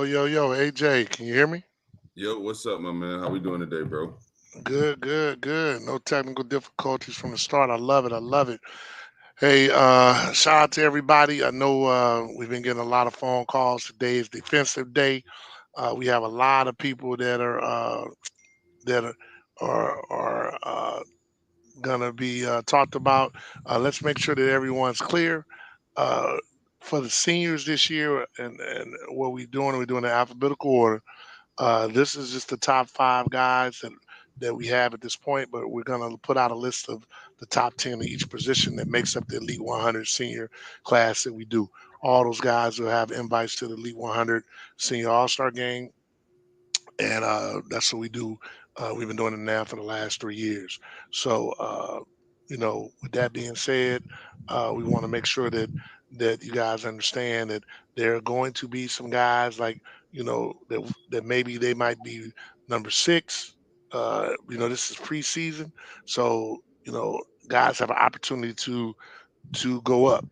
Yo, AJ, can you hear me? Yo, what's up, my man? How we doing today, bro? Good. No technical difficulties from the start. I love it. I love it. Hey, shout out to everybody. I know we've been getting a lot of phone calls. Today is defensive day. We have a lot of people that are gonna be talked about. Let's make sure that everyone's clear. Uh, for the seniors this year, and what we're doing in alphabetical order. This is just the top five guys that we have at this point, but we're going to put out a list of the top 10 of each position that makes up the Elite 100 senior class that we do. All those guys will have invites to the Elite 100 Senior All Star game, and that's what we do. We've been doing it now for the last 3 years. So, with that being said, we want to make sure that you guys understand that there are going to be some guys like that maybe they might be number six. This is preseason, so guys have an opportunity to go up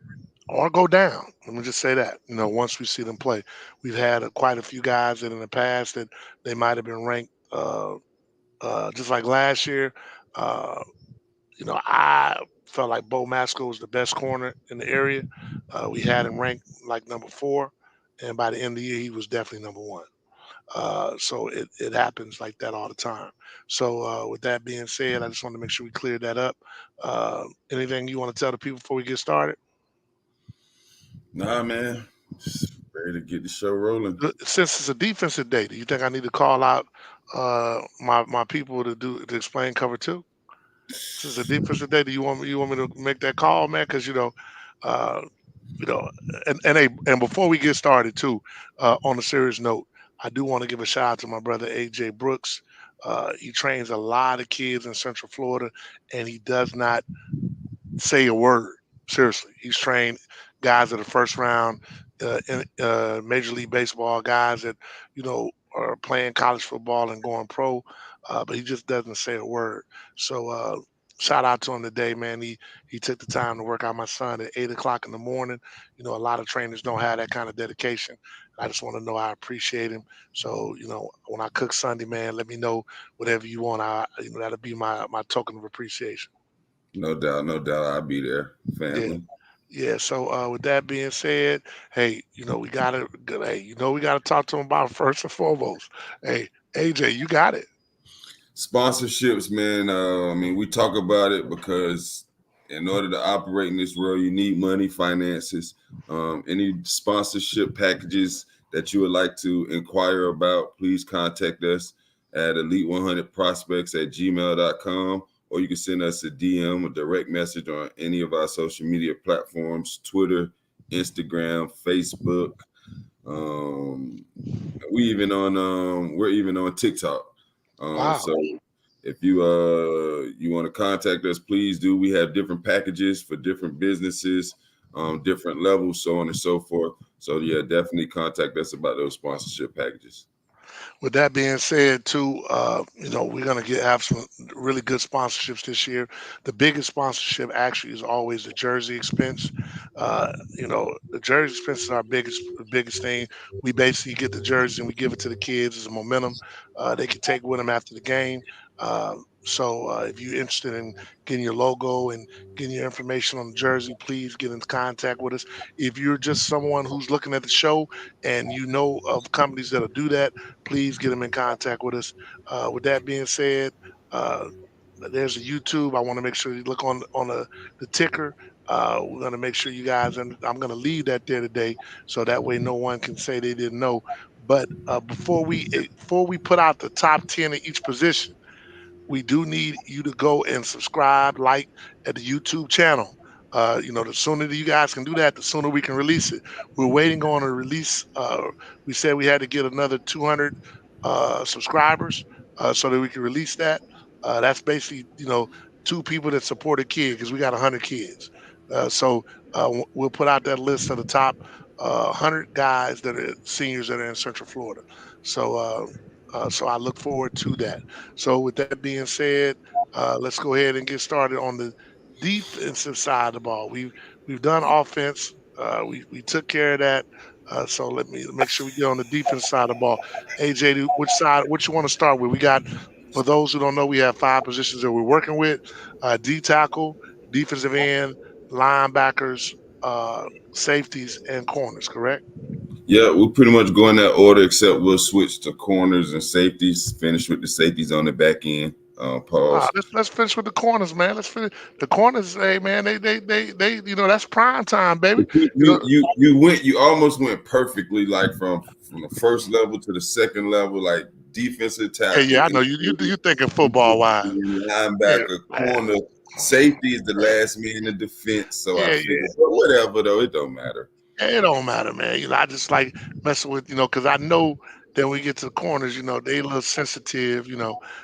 or go down. Let me just say that. Once we see them play, we've had quite a few guys that in the past that they might have been ranked, just like last year. Uh, I felt like Bo Masco was the best corner in the area. We had him ranked like number four, and by the end of the year, he was definitely number one. So it happens like that all the time. So with that being said, I just want to make sure we clear that up. Anything you want to tell the people before we get started? Nah, man. Just ready to get the show rolling. Since it's a defensive day, do you think I need to call out my people to explain cover two? Since it's a defensive day, do you want me to make that call, man? Because uh, you know, and before we get started too, on a serious note, I do want to give a shout out to my brother AJ Brooks. He trains a lot of kids in Central Florida, and he does not say a word. Seriously, he's trained guys at the first round in Major League Baseball, guys that are playing college football and going pro, but he just doesn't say a word. So shout out to him today, man. He took the time to work out my son at 8 o'clock in the morning. A lot of trainers don't have that kind of dedication. I just want to know I appreciate him. So when I cook Sunday, man, let me know whatever you want. That'll be my token of appreciation. No doubt, no doubt. I'll be there, Yeah. family. Yeah, so with that being said, hey, we gotta talk to him about first and foremost. Hey, AJ, you got it. Sponsorships, man. I mean, we talk about it because in order to operate in this world, you need money, finances. Any sponsorship packages that you would like to inquire about, please contact us at elite100prospects@gmail.com, or you can send us a DM, a direct message on any of our social media platforms: Twitter, Instagram, Facebook. Um, we're even on TikTok. Wow. So if you want to contact us, please do. We have different packages for different businesses, different levels, so on and so forth. So yeah, definitely contact us about those sponsorship packages. With that being said, too, we're gonna have some really good sponsorships this year. The biggest sponsorship actually is always the jersey expense. The jersey expense is our biggest thing. We basically get the jersey and we give it to the kids as a momentum they can take with them after the game. So if you're interested in getting your logo and getting your information on the jersey, please get in contact with us. If you're just someone who's looking at the show and you know of companies that'll do that, please get them in contact with us. With that being said, uh, there's a YouTube. I want to make sure you look on the ticker. We're gonna make sure you guys, and I'm gonna leave that there today, so that way no one can say they didn't know. But before we put out the top 10 of each position, we do need you to go and subscribe, like at the YouTube channel. The sooner that you guys can do that, the sooner we can release it. We're waiting on a release. We said we had to get another 200 subscribers so that we can release that. That's basically, two people that support a kid because we got 100 kids. So we'll put out that list of the top 100 guys that are seniors that are in Central Florida. So I look forward to that. So with that being said, let's go ahead and get started on the defensive side of the ball. We've done offense. We took care of that. So let me make sure we get on the defense side of the ball. AJ, which side? What you want to start with? We got, for those who don't know, we have five positions that we're working with: D tackle, defensive end, linebackers, uh, safeties, and corners. Correct? Yeah, we'll pretty much go in that order, except we'll switch to corners and safeties. Finish with the safeties on the back end. Pause. Let's finish with the corners, man. Let's finish the corners. Hey, man, they. You know, that's prime time, baby. You You know, you almost went perfectly, like from the first level to the second level, like defensive yeah, tackle, yeah. I know you thinking football wise. Yeah, linebacker, man. corner, safety is the last man in defense. So I Yeah, figured, but whatever though, it don't matter. it don't matter, man. You know, I just like messing with, because I know that when we get to the corners, they a little sensitive,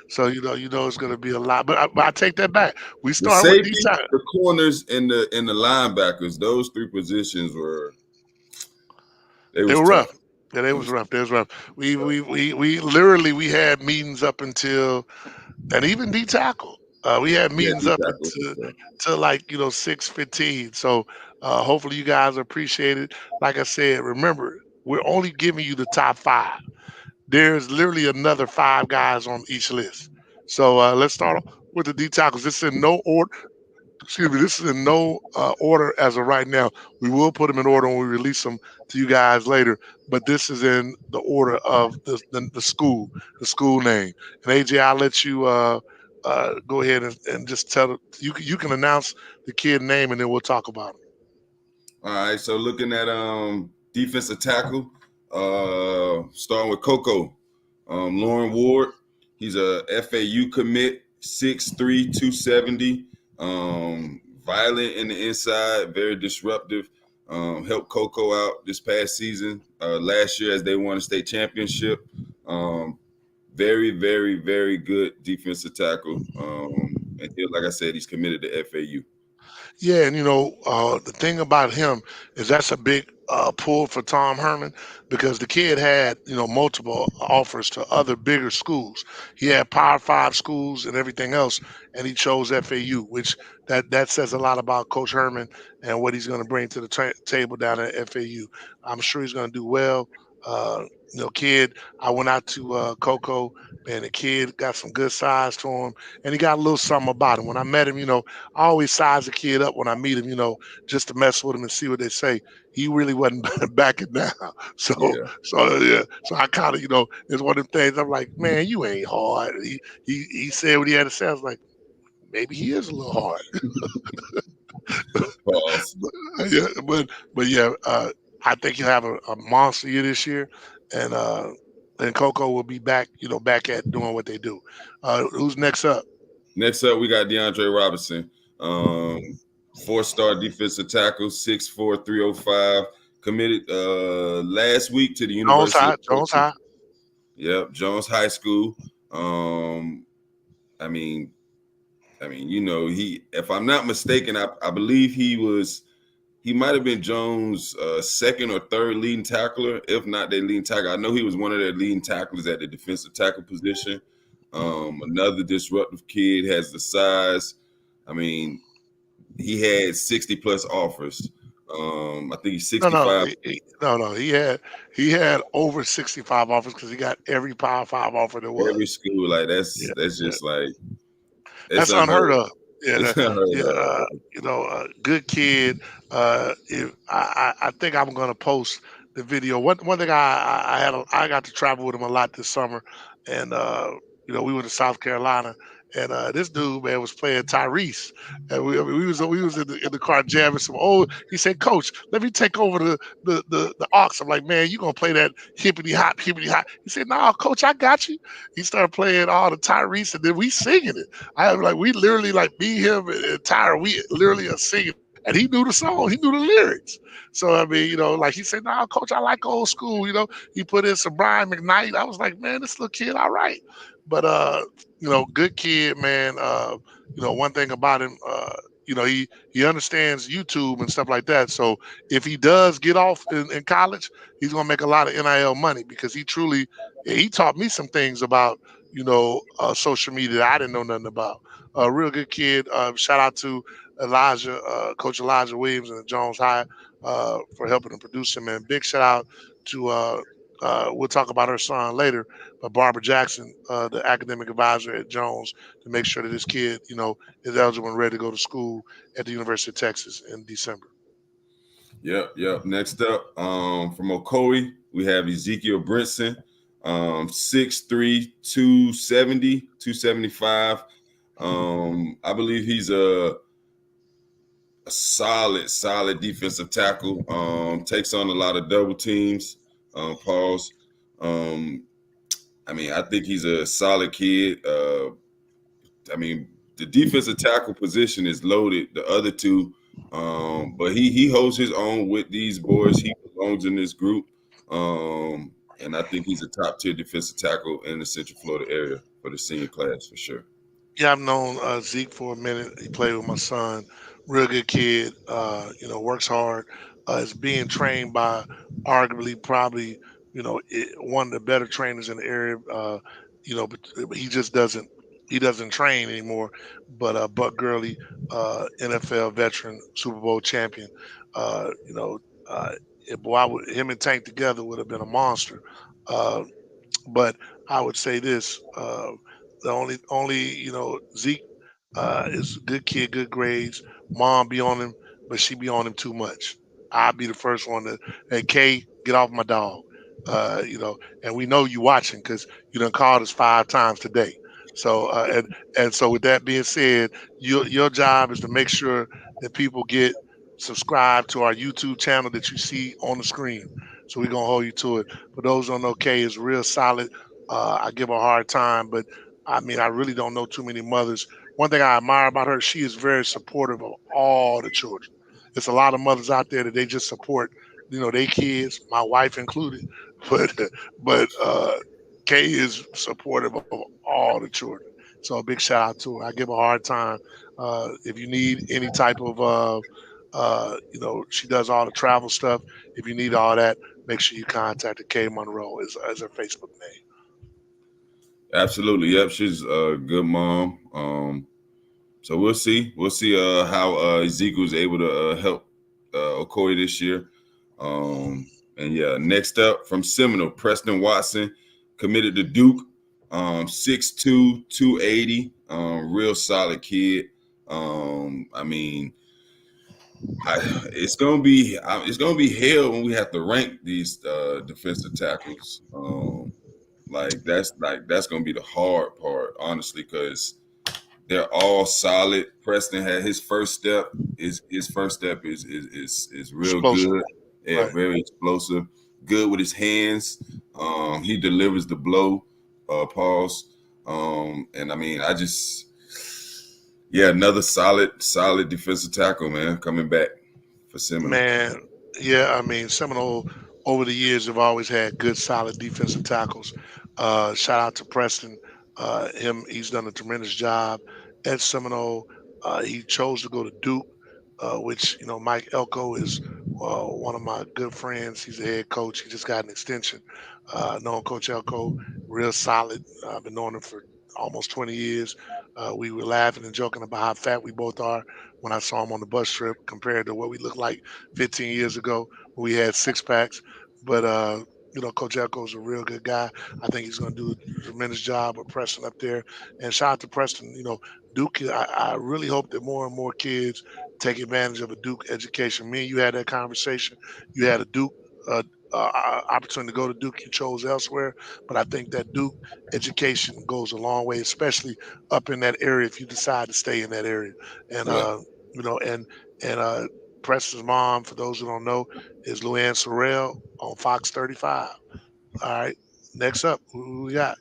So it's gonna be a lot. But I take that back. We The start with D safety, time. the corners, and the linebackers, those three positions were they They was were tough. rough. Yeah, they It was was rough. They was rough. We literally we had meetings up until, and even D tackle. We had yeah, meetings D up tackle for until sure. like 6:15. So hopefully you guys appreciate it. Like I said, remember we're only giving you the top five. There's literally another five guys on each list. So let's start off with the D tackles. This is in no order. Excuse me. This is in no order as of right now. We will put them in order when we release them to you guys later. But this is in the order of the school name. And AJ, I'll let you go ahead and just you can announce the kid name and then we'll talk about him. All right, so looking at defensive tackle, starting with Coco, Lauren Ward. He's a FAU commit, 6'3", 270. Violent in the inside, very disruptive. Helped Coco out this past season, last year as they won a state championship. Um, very, very, very good defensive tackle. Like I said, he's committed to FAU. Yeah, and the thing about him is that's a big pull for Tom Herman because the kid had multiple offers to other bigger schools. He had Power Five schools and everything else, and he chose FAU, which that says a lot about Coach Herman and what he's going to bring to the table down at FAU. I'm sure he's going to do well. Uh, kid, I went out to Coco, and the kid got some good size to him, and he got a little something about him. When I met him, I always size a kid up when I meet him, just to mess with him and see what they say. He really wasn't backing down. So, Yeah. yeah. So I kind of, it's one of them things. I'm like, man, you ain't hard. He said what he had to say. I was like, maybe he is a little hard. Pause. Yeah, but yeah, I think he'll have a monster year this year, and Coco will be back, back at doing what they do. Who's next up? Next up, we got DeAndre Robinson, four-star defensive tackle, 6'4", 305, committed last week to the Jones University High. of Jones Texas. High. Yep, Jones High School. I mean, he, if I'm not mistaken, I believe he might have been Jones' second or third leading tackler, if not their leading tackler. I know he was one of their leading tacklers at the defensive tackle position. Another disruptive kid, has the size. I mean, he had 60 plus offers. I think he's No, no, 65. no. He had over 65 offers because he got every Power Five offer there was. Every school, like Yeah, that's yeah. just like it's That's unheard unheard of. of. Yeah, It's unheard yeah. of. Good kid. If I think I'm gonna post the video. One thing I got to travel with him a lot this summer, and we went to South Carolina, and this dude man was playing Tyrese, and I mean, we was in the car jamming some old. He said, "Coach, let me take over the aux." I'm like, "Man, you gonna play that hippity hop, hippity hop?" He said, "No, Coach, I got you." He started playing all the Tyrese, and then we singing it. I was like, we literally like me, him, and Tyra, we literally are singing. And he knew the song, he knew the lyrics. So I mean, like he said, "No, coach, I like old school." He put in some Brian McKnight. I was like, "Man, this little kid, all right." But good kid, man. One thing about him, he understands YouTube and stuff like that. So if he does get off in college, he's gonna make a lot of NIL money because he truly, he taught me some things about social media that I didn't know nothing about. A real good kid. Shout out to Elijah, Coach Elijah Williams and Jones High for helping to produce him. And big shout out to we'll talk about her son later, but Barbara Jackson, the academic advisor at Jones, to make sure that this kid, is eligible and ready to go to school at the University of Texas in December. Yep. Next up, from Ocoee, we have Ezekiel Brinson, 6'3", 270, 275. I believe he's a solid defensive tackle. Takes on a lot of double teams. Pause. I think he's a solid kid. The defensive tackle position is loaded. The other two, but he holds his own with these boys. He belongs in this group, and I think he's a top tier defensive tackle in the Central Florida area for the senior class for sure. Yeah, I've known Zeke for a minute. He played with my son. Real good kid. Works hard. Is being trained by arguably probably one of the better trainers in the area. But he just doesn't. He doesn't train anymore. But Buck Gurley, NFL veteran, Super Bowl champion. You know, boy, him and Tank together would have been a monster. Uh, but I would say this: the only Zeke is a good kid, good grades. Mom be on him, but she be on him too much. I'd be the first one to, hey Kay, get off my dog. And we know you watching because you done called us 5 times today. So and so with that being said, your job is to make sure that people get subscribed to our YouTube channel that you see on the screen. So we're gonna hold you to it. For those who don't know, Kay is real solid. I give her a hard time, but I mean, I really don't know too many mothers. One thing I admire about her, she is very supportive of all the children. There's a lot of mothers out there that they just support, their kids, my wife included. But Kay is supportive of all the children. So a big shout out to her. I give her a hard time. If you need any type of, she does all the travel stuff. If you need all that, make sure you contact her. Kay Monroe as her Facebook name. Absolutely. Yep. She's a good mom. So we'll see. We'll see how Ezekiel's able to help Okoye this year. And yeah, next up from Seminole, Preston Watson, committed to Duke. 6'2", 280. Real solid kid. It's gonna be hell when we have to rank these defensive tackles. That's gonna be the hard part, honestly, because they're all solid. Preston had his first step. His first step is real Explosive. good. Yeah, Right. very explosive. Good with his hands. He delivers the blow. Pause. Another solid defensive tackle, man, coming back for Seminole. Man, yeah, I mean, Seminole over the years have always had good, solid defensive tackles. Shout out to Preston. He's done a tremendous job at Seminole. He chose to go to Duke, which Mike Elko is one of my good friends. He's a head coach. He just got an extension. Known Coach Elko, real solid. I've been knowing him for almost 20 years. We were laughing and joking about how fat we both are when I saw him on the bus trip compared to what we looked like 15 years ago when we had six packs. But Coach Elko's a real good guy. I think he's going to do a tremendous job with Preston up there. And shout out to Preston. Duke. I really hope that more and more kids take advantage of a Duke education. Me and you had that conversation. You had a Duke. Opportunity to go to Duke, you chose elsewhere, but I think that Duke education goes a long way, especially up in that area if you decide to stay in that area. And Right. and Preston's mom, for those who don't know, is Luann Sorrell on Fox 35. All right. Next up, who we got?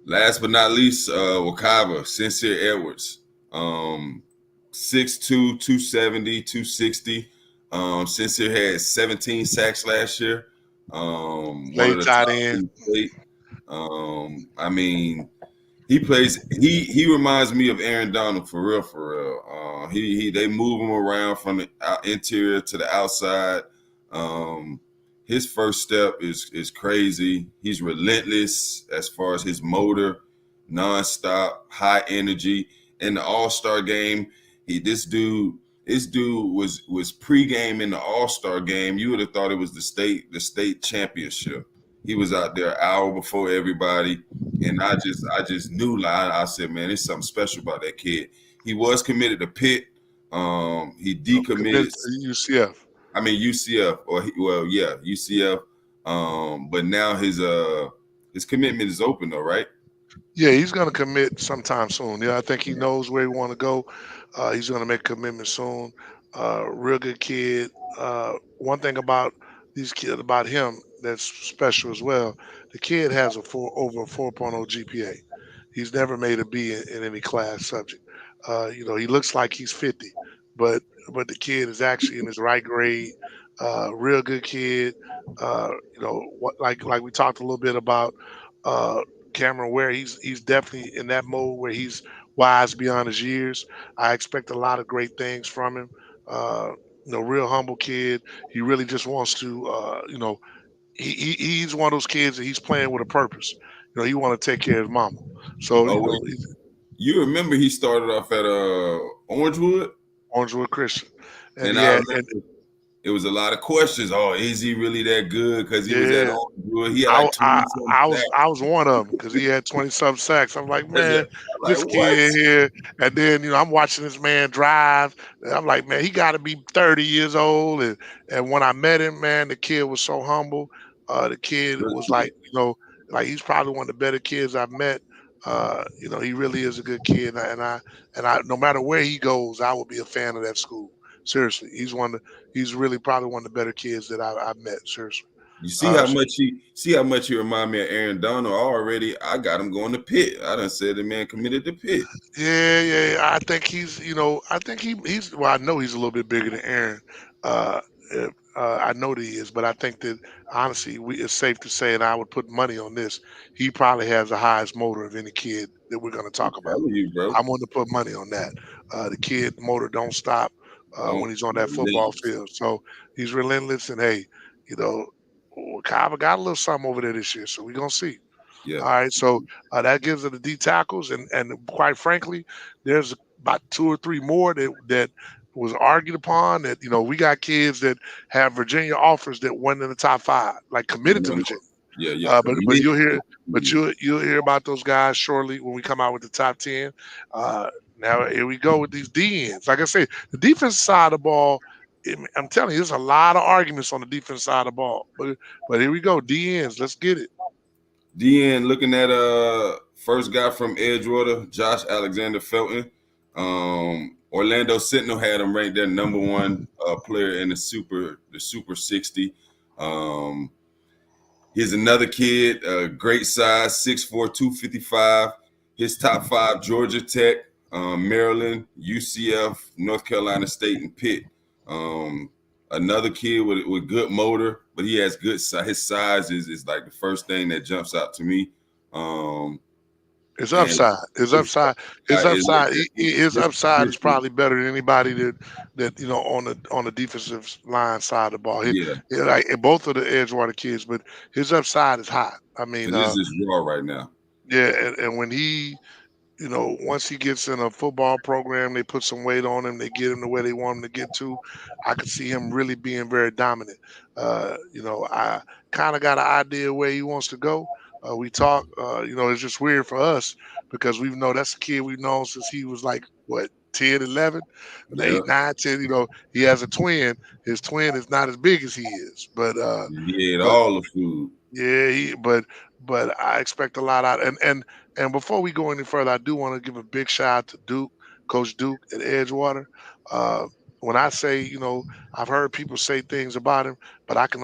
Last but not least, Wakava, Sincere Edwards. 6'2", 270, 260. Sincere had 17 sacks last year. One of Late the tight top end. in the state. He plays. He reminds me of Aaron Donald for real. They move him around from the interior to the outside. His first step is crazy. He's relentless as far as his motor, nonstop, high energy. In the All-Star game, he this dude was pregame in the All-Star game. You would have thought it was the state championship. He was out there an hour before everybody, and I just knew, like I said, man, there's something special about that kid. He was committed to Pitt. He Committed decommitted. to UCF. I mean UCF, well, yeah, UCF. But now his commitment is open though, right? Yeah, he's going to commit sometime soon. Yeah, I think he knows where he want to go. He's going to make a commitment soon. Real good kid. One thing about these kids, about him, that's special as well. The kid has a over a 4.0 GPA. He's never made a B in any class subject. He looks like he's 50, but but the kid is actually in his right grade. Real good kid. What like we talked a little bit about. Uh, Cameron Ware, he's definitely in that mode where he's wise beyond his years. I expect a lot of great things from him. Uh, real humble kid. He really just wants to, he's one of those kids that he's playing with a purpose. He want to take care of his mama. So Oh wait, you remember he started off at Orangewood, Orangewood Christian, and and he I had, and remember it was a lot of questions. Oh, is he really that good? Because he was at yeah, Orangewood. He had I like 20 I something I was sacks. I was one of them because he had 20 some sacks. I'm like, Yeah, man, I'm like, this what? kid here, and then I'm watching this man drive, and I'm like, man, he got to be 30 years old. And when I met him, man, the kid was so humble. The kid Good was kid. like he's probably one of the better kids I've met. He really is a good kid, and I no matter where he goes, I will be a fan of that school. Seriously, he's really probably one of the better kids that I've met. Seriously. You Uh, see how much he remind me of Aaron Donald already. I got him going to Pitt. I done said the man committed to Pitt. Yeah, yeah. I think I think he's. Well, I know he's a little bit bigger than Aaron. Uh, I know that he is, but I think that honestly, it's safe to say, and I would put money on this. He probably has the highest motor of any kid that we're going to I'm talk about. telling you, bro. I'm going to put money on that. The kid motor don't stop when Don't he's on that football relentless. field. So he's relentless, and hey, you know, Kava got a little something over there this year. So we're gonna see. Yeah. All right, so that gives it the D tackles, and quite frankly, there's about two or three more that was argued upon. That we got kids that have Virginia offers that went in the top five, like committed to No, no. Virginia. Yeah, yeah. But Committed. you'll hear but Committed. you'll hear about those guys shortly when we come out with the top 10. Now here we go with these D ends. Like I say, the defense side of the ball. I'm telling you, there's a lot of arguments on the defense side of the ball. But here we go, D ends. Let's get it. DN looking at first guy from Edgewater, Josh Alexander Felton. Orlando Sentinel had him ranked their number one player in the Super 60. Um, Here's another kid, great size, 6'4", 255. His top five: Georgia Tech, Maryland, UCF, North Carolina State, and Pitt. Um, Another kid with good motor, but he has good size. His size is like the first thing that jumps out to me. Um, His and upside, his his upside, his is upside, his his upside is position. probably better than anybody that on the defensive line side of the ball. Yeah, Like both of the Edgewater kids, but his upside is high. I mean, and this is raw right now. yeah, and when once he gets in a football program, they put some weight on him, they get him to where they want him to get to. I could see him really being very dominant. I kind of got an idea where he wants to go. We talk, it's just weird for us because we know that's a kid we've known since he was like, what, 10, 11, Yeah, 8, 9, 10. He has a twin. His twin is not as big as he is, he ate but all the food. yeah, but I expect a lot out. And before we go any further, I do want to give a big shout out to Duke, Coach Duke at Edgewater. Uh, when I say, I've heard people say things about him, but I can,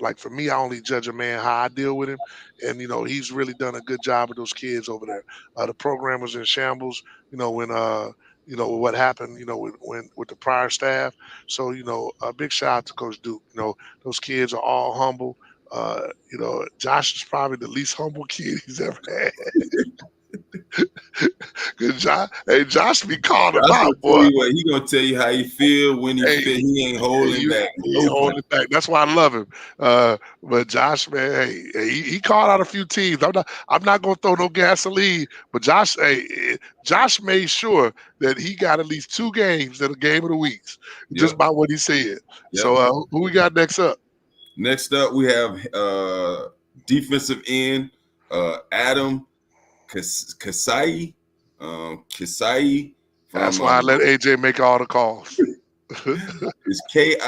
like for me, I only judge a man how I deal with him, and he's really done a good job with those kids over there. The program was in shambles, when what happened, with the prior staff. So a big shout out to Coach Duke. Those kids are all humble. Josh is probably the least humble kid he's ever had. Cause Josh be calling him Josh out, gonna tell boy. you what he gonna tell you how he feel when he Hey, feel he ain't holding back he ain't nobody. holding it back. That's why I love him. But Josh, man, hey, he called out a few teams. I'm not gonna throw no gasoline, but Josh made sure that he got at least 2 games in a game of the weeks, just Yep, by what he said. So yep. who we got next up? Next up, we have defensive end Adam Kasai. Kasai That's from why I let AJ make all the calls. it's Kissaya.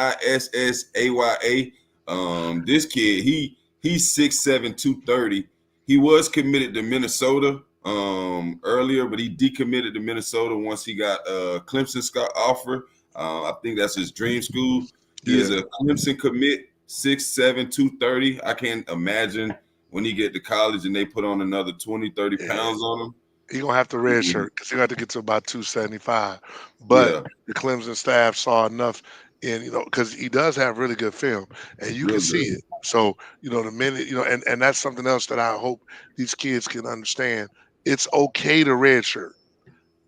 This kid, he's 6'7", 230. He was committed to Minnesota earlier, but he decommitted to Minnesota once he got Clemson offer. I think that's his dream school. He is Yeah, a Clemson commit, 6'7", 230. I can't imagine when he get to college and they put on another 20, 30 yeah. pounds on him. He gonna have to red shirt because he got to get to about 275. But Yeah, the Clemson staff saw enough in, because he does have really good film, and you can real see good. it. So the minute and that's something else that I hope these kids can understand. It's okay to red shirt.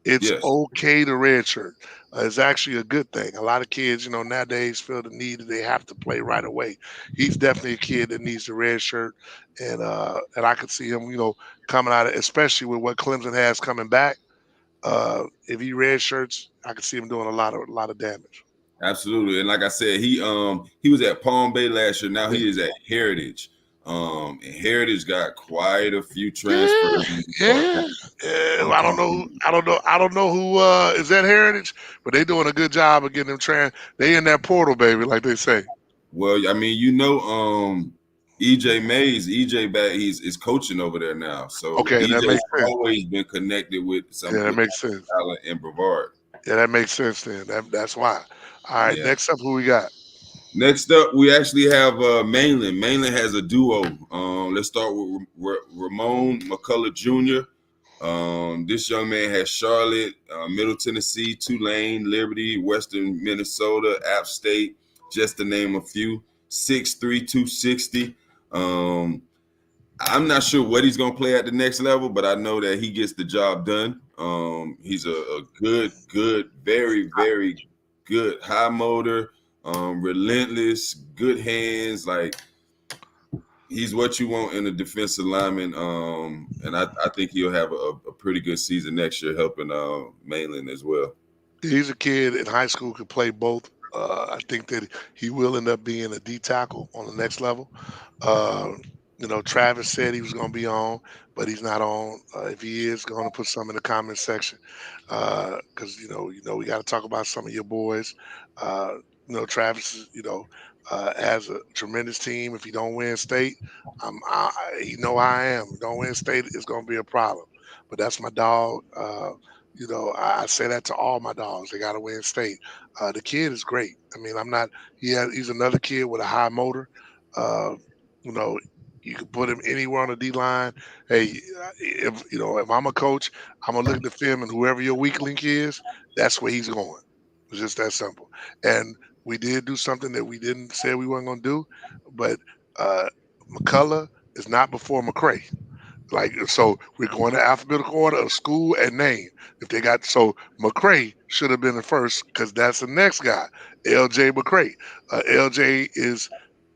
It's Yes, okay to redshirt. It's actually a good thing. A lot of kids, nowadays feel the need that they have to play right away. He's definitely a kid that needs the red shirt, and I could see him, coming out of, especially with what Clemson has coming back. If he red shirts, I could see him doing a lot of damage. absolutely. And like I said, he was at Palm Bay last year. Now Yeah, he is at Heritage. And Heritage got quite a few yeah, transfers in the yeah. department. Yeah, I don't Um, know. I don't know. I don't know who is that Heritage, but they doing a good job of getting them They in that portal, baby, like they say. well, I mean, EJ Mays, EJ back, he's is coaching over there now. So Okay, that EJ's makes sense. always been connected with Yeah, that with makes sense. talent and Brevard. Yeah, that makes sense then. That's why. All right, Yeah. next up, who we got? Next up, we actually have Mainland. Mainland has a duo. Let's start with Ramon McCullough Jr. This young man has Charlotte, Middle Tennessee, Tulane, Liberty, Western Minnesota, App State, just to name a few. 6'3", 260. I'm not sure what he's going to play at the next level, but I know that he gets the job done. He's a good, very, very good high motor, relentless, good hands. Like he's what you want in a defensive lineman. And I think he'll have a pretty good season next year, helping Mainland as well. He's a kid in high school could play both. I think that he will end up being a D tackle on the next level. Uh, Travis said he was going to be on, but he's not on. If he is, going to put some in the comment section because we got to talk about some of your boys. Uh, Travis is, has a tremendous team. If he don't win state, I am. Don't win state, it's going to be a problem. But that's my dog. I say that to all my dogs. They got to win state. The kid is great. I mean, I'm not. He's another kid with a high motor. Uh, you know, you can put him anywhere on the D line. Hey, if I'm a coach, I'm gonna look at the film and whoever your weak link is, that's where he's going. It's just that simple. And we did do something that we didn't say we weren't gonna do, but uh, McCullough is not before McCray. Like so, we're going to alphabetical order of school and name. If they got so McCray should have been the first because that's the next guy, LJ McCray. LJ is,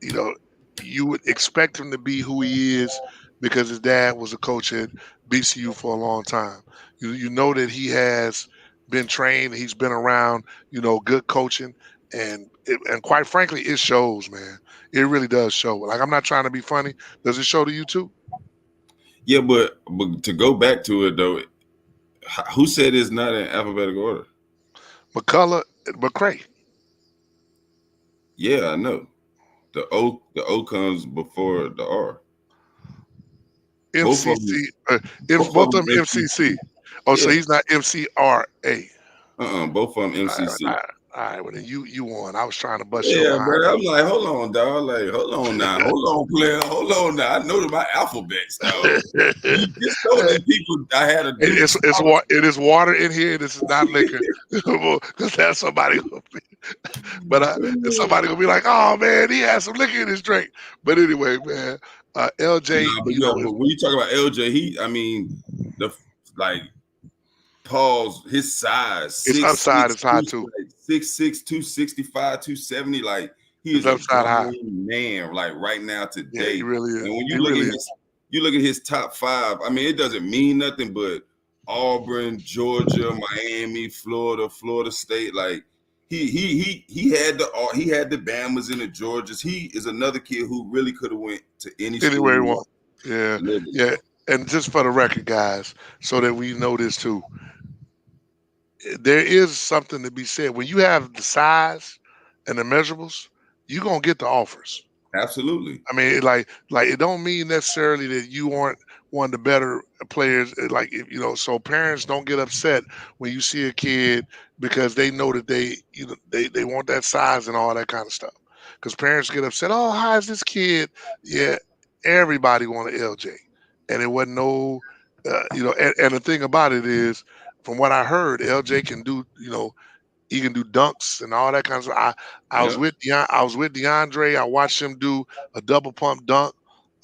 you know, you would expect him to be who he is because his dad was a coach at BCU for a long time. You know that he has been trained, he's been around, good coaching, and quite frankly, it shows, man. It really does show. Like I'm not trying to be funny. Does it show to you too? Yeah, but to go back to it though, who said it's not in alphabetical order? McCullough, McCray. Yeah, I know. The O comes before the R. Both of them, MCC. both Both of of them them MCC. MCC. Oh, so Yeah. he's not MCRA. Both of them All right, all MCC. right, all right. Well, then you won. I was trying to bust your Yeah, behind. bro. I'm like, hold on, dog. Like, hold on now. Hold on, player. Hold on now. I know my alphabets, dog. You just told these people I had a dude. It is water in here. This is not liquor. Because that's somebody. But somebody gonna be like, "Oh man, he has some liquor in his drink." But anyway, man, LJ, Nah, but yeah, but when you talk about LJ, I mean, the like Paul's his size, His upside is high too. 6'6", 265, 270. Like he His is a upside high. grown man, like right now Yeah, he today. really is. And when He you look really at is. his top five, I mean, it doesn't mean nothing, but Auburn, Georgia, Miami, Florida State, like he had the Bamas and the Georgias. He is another kid who really could have went to any school Anywhere he he want. Yeah, wanted. yeah. And just for the record, guys, so that we know this too, there is something to be said. When you have the size and the measurables, you're gonna get the offers. Absolutely. I mean, like it don't mean necessarily that you aren't one of the better players. Like so parents don't get upset when you see a kid because they know that they want that size and all that kind of stuff. Because parents get upset. Oh, how is this kid? Yeah, everybody wanted LJ, and it wasn't no, And the thing about it is, from what I heard, LJ can do he can do dunks and all that kind of stuff. Yeah. I was with DeAndre. I watched him do a double pump dunk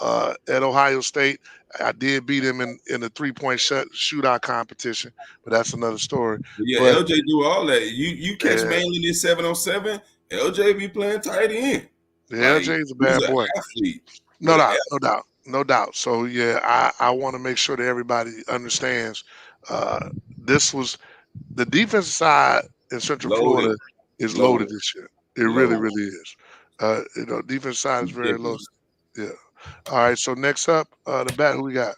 at Ohio State. I did beat him in the 3-point shootout competition, but that's another story. Yeah, But LJ do all that. You catch yeah, mainly this 7-on-7, LJ be playing tight end. Like LJ is a he's bad an boy. athlete No with an doubt, no doubt, no doubt. So yeah, I want to make sure that everybody understands. This was the defensive side in Central loaded, Florida is loaded loaded, this year. It really, loaded. really is. Defense side is very loaded. Ridiculous. Yeah. All right. So next up, the bat who we got?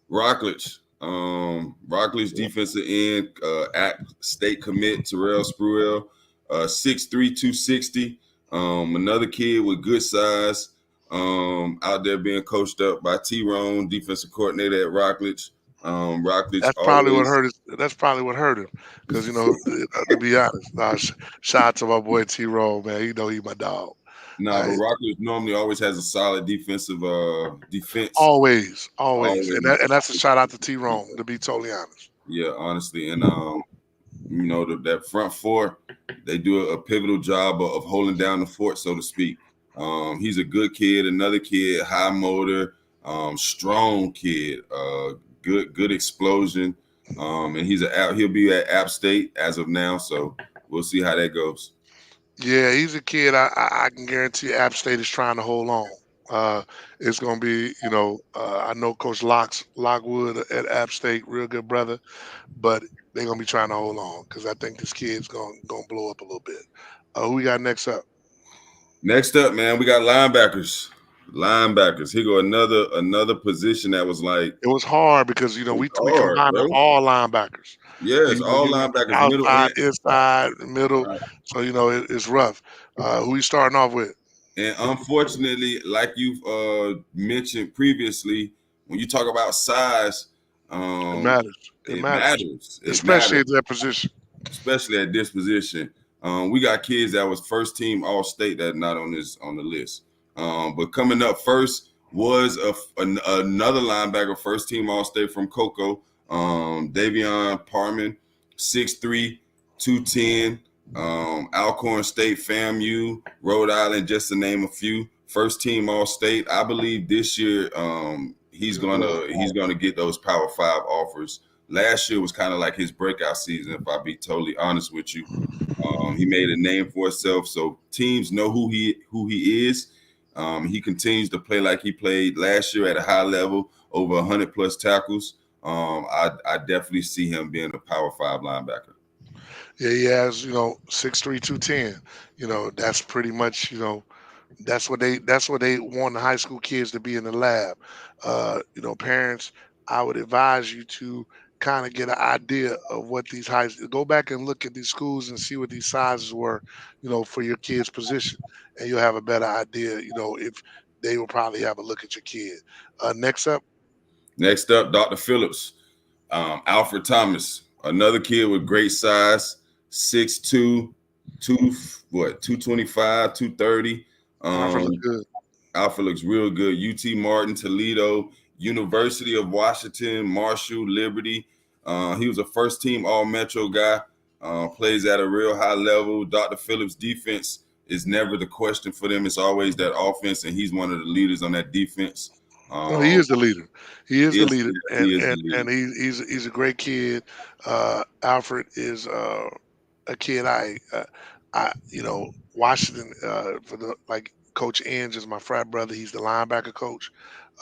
Rockledge. Rockledge defensive end, at state commit, Terrell Spruill, 6'3", 260. Another kid with good size, out there being coached up by T-Rone, defensive coordinator at Rockledge. Rockledge That's probably what always hurt his, That's probably what hurt him. Because to be honest, shout out to my boy T. Roll, man. You know he my dog. nah, but Uh, Rockledge normally always has a solid defensive defense. always, always, and Always. that's a shout out to T. Rome. To be totally honest. Yeah, honestly. And that front four, they do a pivotal job of holding down the fort, so to speak. He's a good kid, another kid, high motor, strong kid, good explosion. And he'll be at App State as of now, so we'll see how that goes. Yeah, he's a kid. I can guarantee App State is trying to hold on. It's gonna be, I know Coach Lockwood at App State, real good brother, but they're gonna be trying to hold on because I think this kid's gonna blow up a little bit. Who we got next up? Next up, man, we got linebackers. Linebackers. Here go another position that was like It was hard because we hard, combined bro. all linebackers. Yes, all You linebackers, middle outside, end. inside, middle. So it's rough. Who we starting off with? And unfortunately, like you've mentioned previously, when you talk about size, It matters. It it matters, matters. It especially matters, at that position. especially at this position. We got kids that was first team All State that not on the list. But coming up first was another linebacker, first team All State from Cocoa, Davion Parman, 6'3", 210. Alcorn State, FAMU, Rhode Island, just to name a few. First team All State. I believe this year he's gonna get those Power 5 offers. Last year was kind of like his breakout season, if I be totally honest with you. He made a name for himself, so teams know who he is. He continues to play like he played last year at a high level, over 100 plus tackles. I definitely see him being a Power 5 linebacker. Yeah, he has 6'3", 210. That's pretty much that's what they want the high school kids to be in the lab. Parents, I would advise you to kind of get an idea of what these go back and look at these schools and see what these sizes were, for your kid's position, and you'll have a better idea. If they will probably have a look at your kid. Next up, Dr. Phillips, Alfred Thomas, another kid with great size, 6'2", 225, 230. Alfred look good. Alfred looks real good. UT Martin, Toledo, University of Washington, Marshall, Liberty. He was a first team All Metro guy. Plays at a real high level. Dr. Phillips' defense is never the question for them. It's always that offense, and he's one of the leaders on that defense. No, he is the leader. He is the Is leader, he is the and leader. he's a great kid. Alfred is a kid Washington for the like Coach Inge is my frat brother. He's the linebacker coach.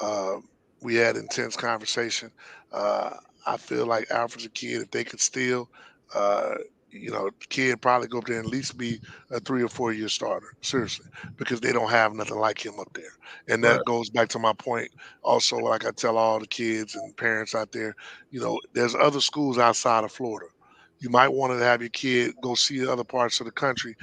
Uh, we had intense conversation. Uh, I feel like Alfred's a kid. If they could steal, uh, the kid probably go up there and at least be a 3 or 4 year starter. Seriously, because they don't have nothing like him up there. And Right. that goes back to my point. Also, like I tell all the kids and parents out there, there's other schools outside of Florida. You might want to have your kid go see other parts of the country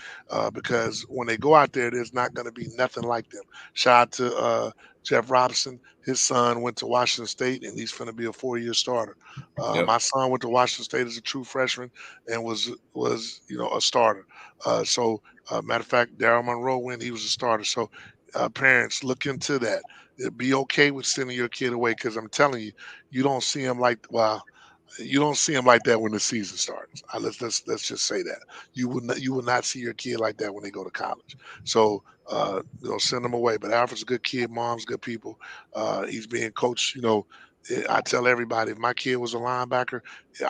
because when they go out there, there's not going to be nothing like them. Shout out to Jeff Robinson. His son went to Washington State, and he's going to be a 4 year starter. Yep. My son went to Washington State as a true freshman and was a starter. Matter of fact, Daryl Monroe when he was a starter. So parents look into that. Be okay with sending your kid away because I'm telling you, you don't see him like you don't see them like that when the season starts. Let's just say that you will not see your kid like that when they go to college. So send them away. But Alfred's a good kid. Mom's good people. He's being coached. I tell everybody if my kid was a linebacker,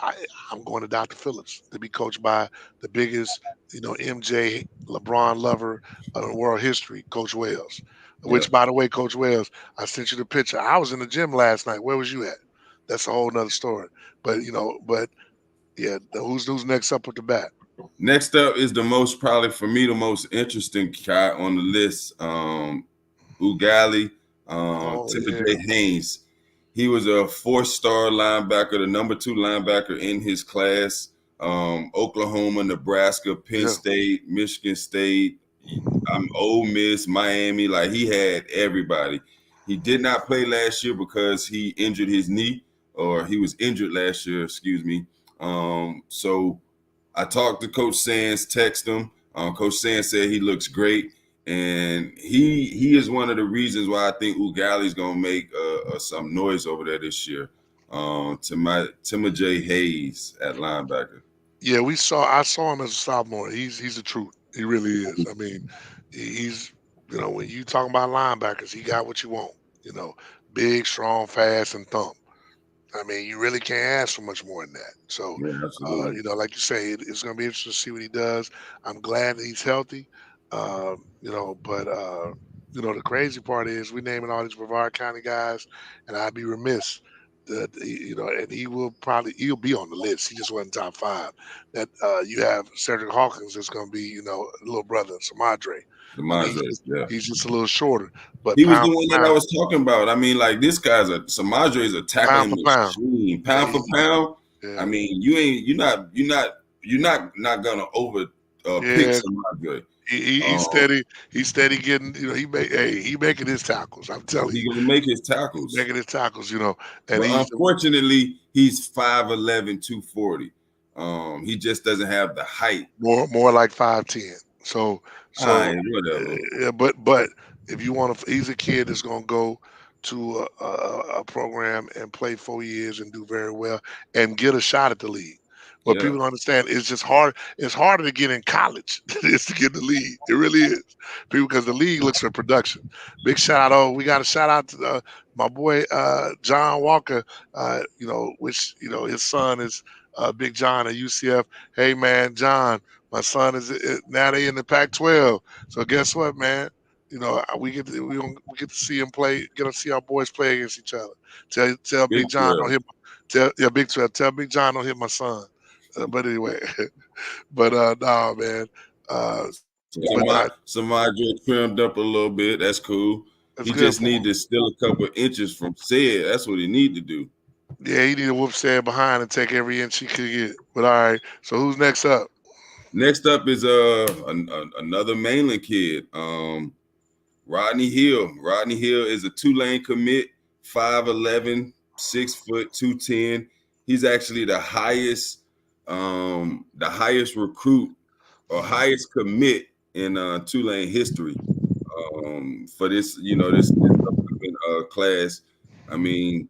I, I'm going to Dr. Phillips to be coached by the biggest MJ LeBron lover of world history, Coach Wells. Yep. Which, by the way, Coach Wells, I sent you the picture. I was in the gym last night. Where was you at? That's a whole nother story. But yeah, who's next up with the bat? Next up is the most probably for me the most interesting guy on the list. Ugali, Oh Timothy yeah, Haynes. He was a 4-star linebacker, the number 2 linebacker in his class. Oklahoma, Nebraska, Penn yeah. State, Michigan State, Ole Miss, Miami. Like he had everybody. He did not play last year because he injured his knee, or he was injured last year. Excuse me. So I talked to Coach Sands, text him. Coach Sands said he looks great, and he is one of the reasons why I think Ugali's gonna make some noise over there this year. Timma J. Hayes at linebacker. Yeah, I saw him as a sophomore. He's the truth. He really is. I mean, he's when you talking about linebackers, he got what you want. You know, big, strong, fast, and thump. I mean, you really can't ask for much more than that. So, Yeah, absolutely. like you say, it's going to be interesting to see what he does. I'm glad that he's healthy. But the crazy part is we naming all these Brevard County guys, and I'd be remiss that and he'll be on the list. He just wasn't top five. That you have Cedric Hawkins is going to be little brother Samadre. I mean, Demadre, yeah. he's just a little shorter, but He was the pound one for that I pound, was talking about. I mean, like this guy's Samadre is a pound tackling for pound. machine, Yeah, pound for pound. I yeah. mean, you're not gonna over pick Yeah, Samadre. he's Um, steady. He's steady getting. He making his tackles. I'm telling you, he gonna make his he's tackles, making his tackles. And but he's unfortunately, he's 5'11", 240. He just doesn't have the height. more like 5'10". So, Whatever. but if you want to, he's a kid that's gonna go to a program and play 4 years and do very well and get a shot at the league. But Yeah, people don't understand it's just hard. It's harder to get in college than it is to get in the league. It really is. People because the league looks for production. Big shout out! Oh, we got a shout out to my boy John Walker. Which his son is Big John at UCF. Hey man, John, my son is now they in the Pac-12. So guess what, man? We get to see him play. Get to see our boys play against each other. Tell Big Big John don't 12. hit. Big 12. Tell Big John don't hit my son. But anyway, but nah, man. Uh, So but not. Samadre trimmed up a little bit. That's cool. It's He good just for need him. to steal a couple inches from said. That's what he need to do. Yeah, he need to whoop Sad behind and take every inch he could get. But all right. So who's next up? Next up is another mainland kid, Rodney Hill. Rodney Hill is a Tulane commit, 5'11", 6', 210. He's actually the highest recruit or highest commit in Tulane history. For this upcoming class. I mean,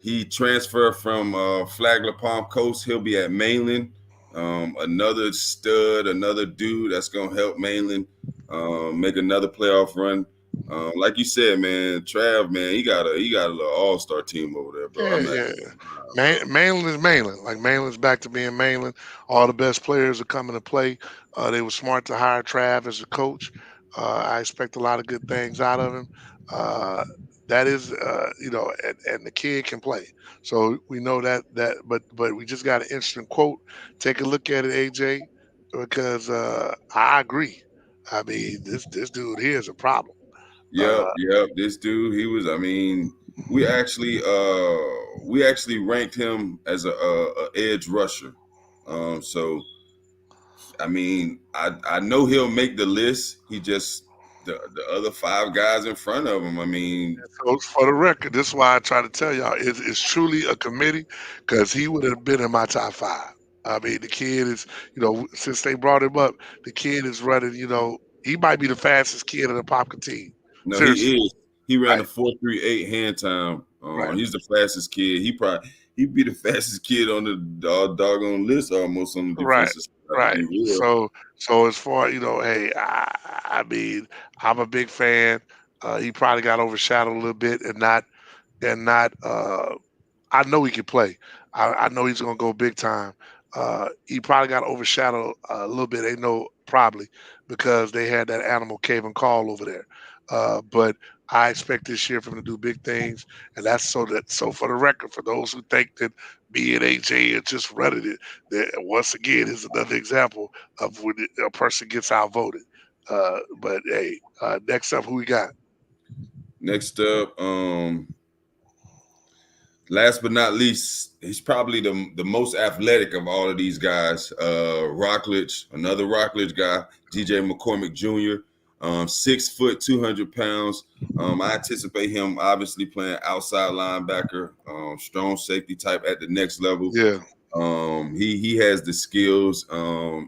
he transferred from Flagler Palm Coast. He'll be at Mainland. Another stud, another dude that's gonna help Mainland make another playoff run. Like you said, man, Trav, man, he got a little all-star team over there, bro. Yeah, I'm not yeah. bro. Mainland is Mainland. Like Mainland's back to being Mainland. All the best players are coming to play. They were smart to hire Trav as a coach. I expect a lot of good things out of him. Uh, that is, and the kid can play. So we know but we just got an interesting quote. Take a look at it, AJ, because I agree. I mean, this dude here is a problem. Yep, Uh, yep. This dude, he was. I mean, we actually ranked him as a edge rusher. So I mean, I know he'll make the list. He just the other five guys in front of him. I mean, So for the record, this is why I try to tell y'all it's truly a committee because he would have been in my top five. I mean, the kid is, since they brought him up, the kid is running. He might be the fastest kid in the Popka team. no, Seriously, he is. He ran right, a 4.38 hand time. right, He's the fastest kid. He'd be the fastest kid on the doggone list almost on the right, defensive side to right. be real. So as far hey, I mean, I'm a big fan. He probably got overshadowed a little bit and not. I know he can play. I know he's gonna go big time. He probably got overshadowed a little bit. They know probably because they had that animal Caven Call over there. But I expect this year for him to do big things, and that's so for the record, for those who think that me and AJ are just running it, that once again is another example of when a person gets outvoted. But hey, next up, who we got? Next up, last but not least, he's probably the most athletic of all of these guys. Rockledge, another Rockledge guy, DJ McCormick Jr., 6 foot, 200 pounds. I anticipate him obviously playing outside linebacker, strong safety type at the next level. Yeah. He has the skills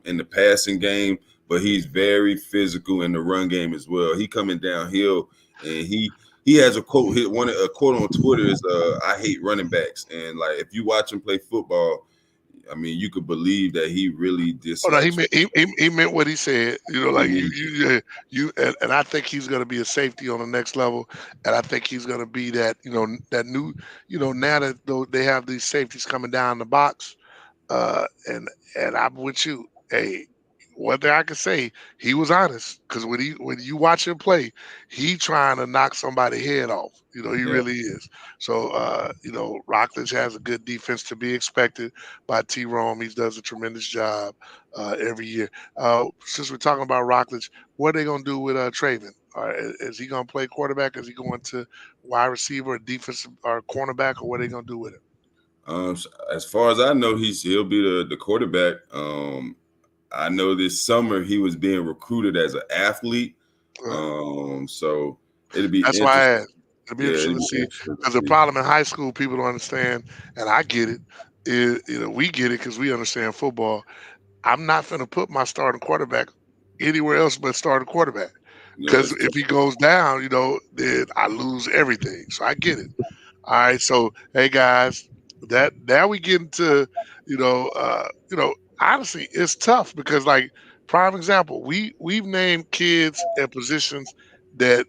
in the passing game, but he's very physical in the run game as well. He coming downhill, and he has a quote. A quote on Twitter is "I hate running backs," and like if you watch him play football, I mean, you could believe that he really Oh no, he dislikes. meant he meant what he said. He Like means it. and I think he's going to be a safety on the next level, and I think he's going to be that that new now that they have these safeties coming down the box, and I'm with you. Hey, one thing I can say, he was honest because when you watch him play, he trying to knock somebody head off. He Yeah. really is. So Rockledge has a good defense to be expected by T. Rome. He does a tremendous job every year. Since we're talking about Rockledge, what are they gonna do with Traven? Is he gonna play quarterback? Is he going to wide receiver, or defensive, or cornerback, or what are they gonna do with him? As far as I know, he'll be the quarterback. I know this summer he was being recruited as an athlete. Uh, So it'll be That's why I interesting. asked. It'll be Yeah, interesting it'll to be see interesting to because the see. problem in high school people don't understand, and I get it. Is we get it because we understand football. I'm not going to put my starting quarterback anywhere else but starting quarterback Yeah, because it's if tough. he goes down, then I lose everything. So I get it. All right. So hey guys, that now we get into honestly it's tough because like prime example we've named kids and positions that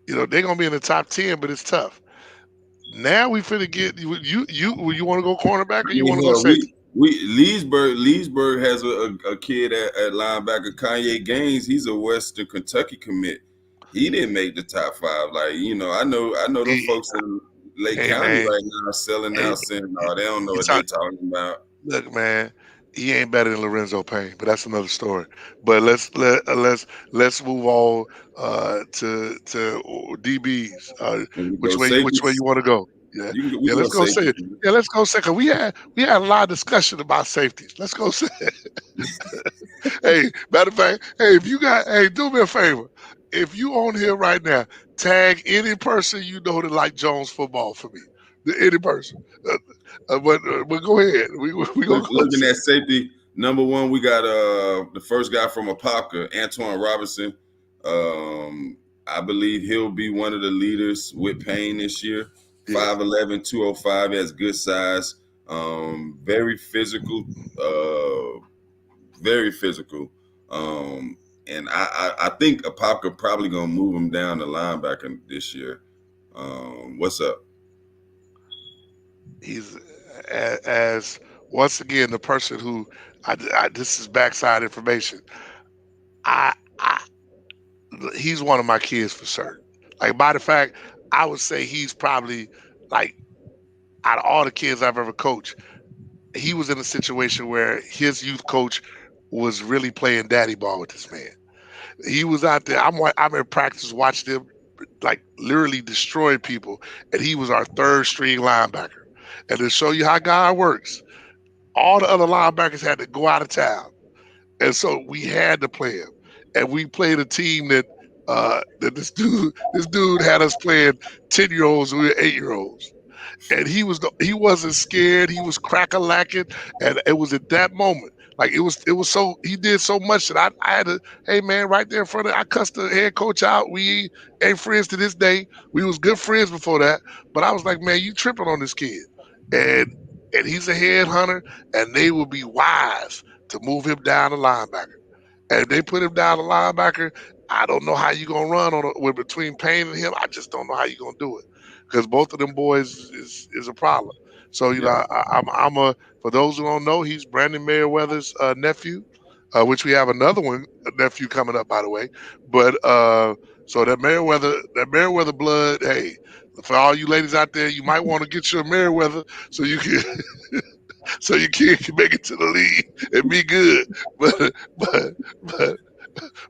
they're gonna be in the top 10, but it's tough. Now we finna get you want to go cornerback I or you mean, want to go hell, safety? we Leesburg has a kid at linebacker, Kanye Gaines. He's a Western Kentucky commit. He didn't make the top five. Like I know them He, folks in Lake hey County man, right now selling hey, out, saying, "No, they don't know he what they talk, talking about." look man, he ain't better than Lorenzo Payne, but that's another story. But let's move on to DBs. And we go Which way safeties. you want to go? Yeah, We yeah. can go Let's go safeties. say yeah. Let's go second. We had a lot of discussion about safeties. Let's go say hey, matter of fact, hey, do me a favor. If you on here right now, tag any person you know that like Jones football for me. Any person. But go ahead. We gonna go. Looking at safety, number one, we got the first guy from Apopka, Antoine Robinson. I believe he'll be one of the leaders with Payne this year. Yeah, 5'11", 205, has good size. Very physical. Very physical. and I think Apopka probably gonna move him down to linebacker this year. What's up? He's as once again the person who this is backside information. I he's one of my kids for certain. Like by the fact, I would say he's probably like out of all the kids I've ever coached, he was in a situation where his youth coach was really playing daddy ball with this man. He was out there. I'm in practice watching him like literally destroy people, and he was our third string linebacker. And to show you how God works, all the other linebackers had to go out of town, and so we had to play him. And we played a team that this dude had us playing 10-year-olds. We were 8-year-olds, and he wasn't scared. He was crack a lacking, and it was at that moment. Like it was so he did so much that I had to, hey man, right there in front of I cussed the head coach out. We ain't friends to this day. We was good friends before that, but I was like, man, you tripping on this kid, and he's a headhunter, and they would be wise to move him down to linebacker. And if they put him down to linebacker, I don't know how you gonna run with between Payne and him. I just don't know how you gonna do it because both of them boys is a problem. So you know, Yeah, I'm a for those who don't know, he's Brandon Merriweather's nephew, which we have another one nephew coming up by the way. But so that Merriweather blood, hey, for all you ladies out there, you might want to get your Merriweather so you can so your kid can make it to the league and be good. But but but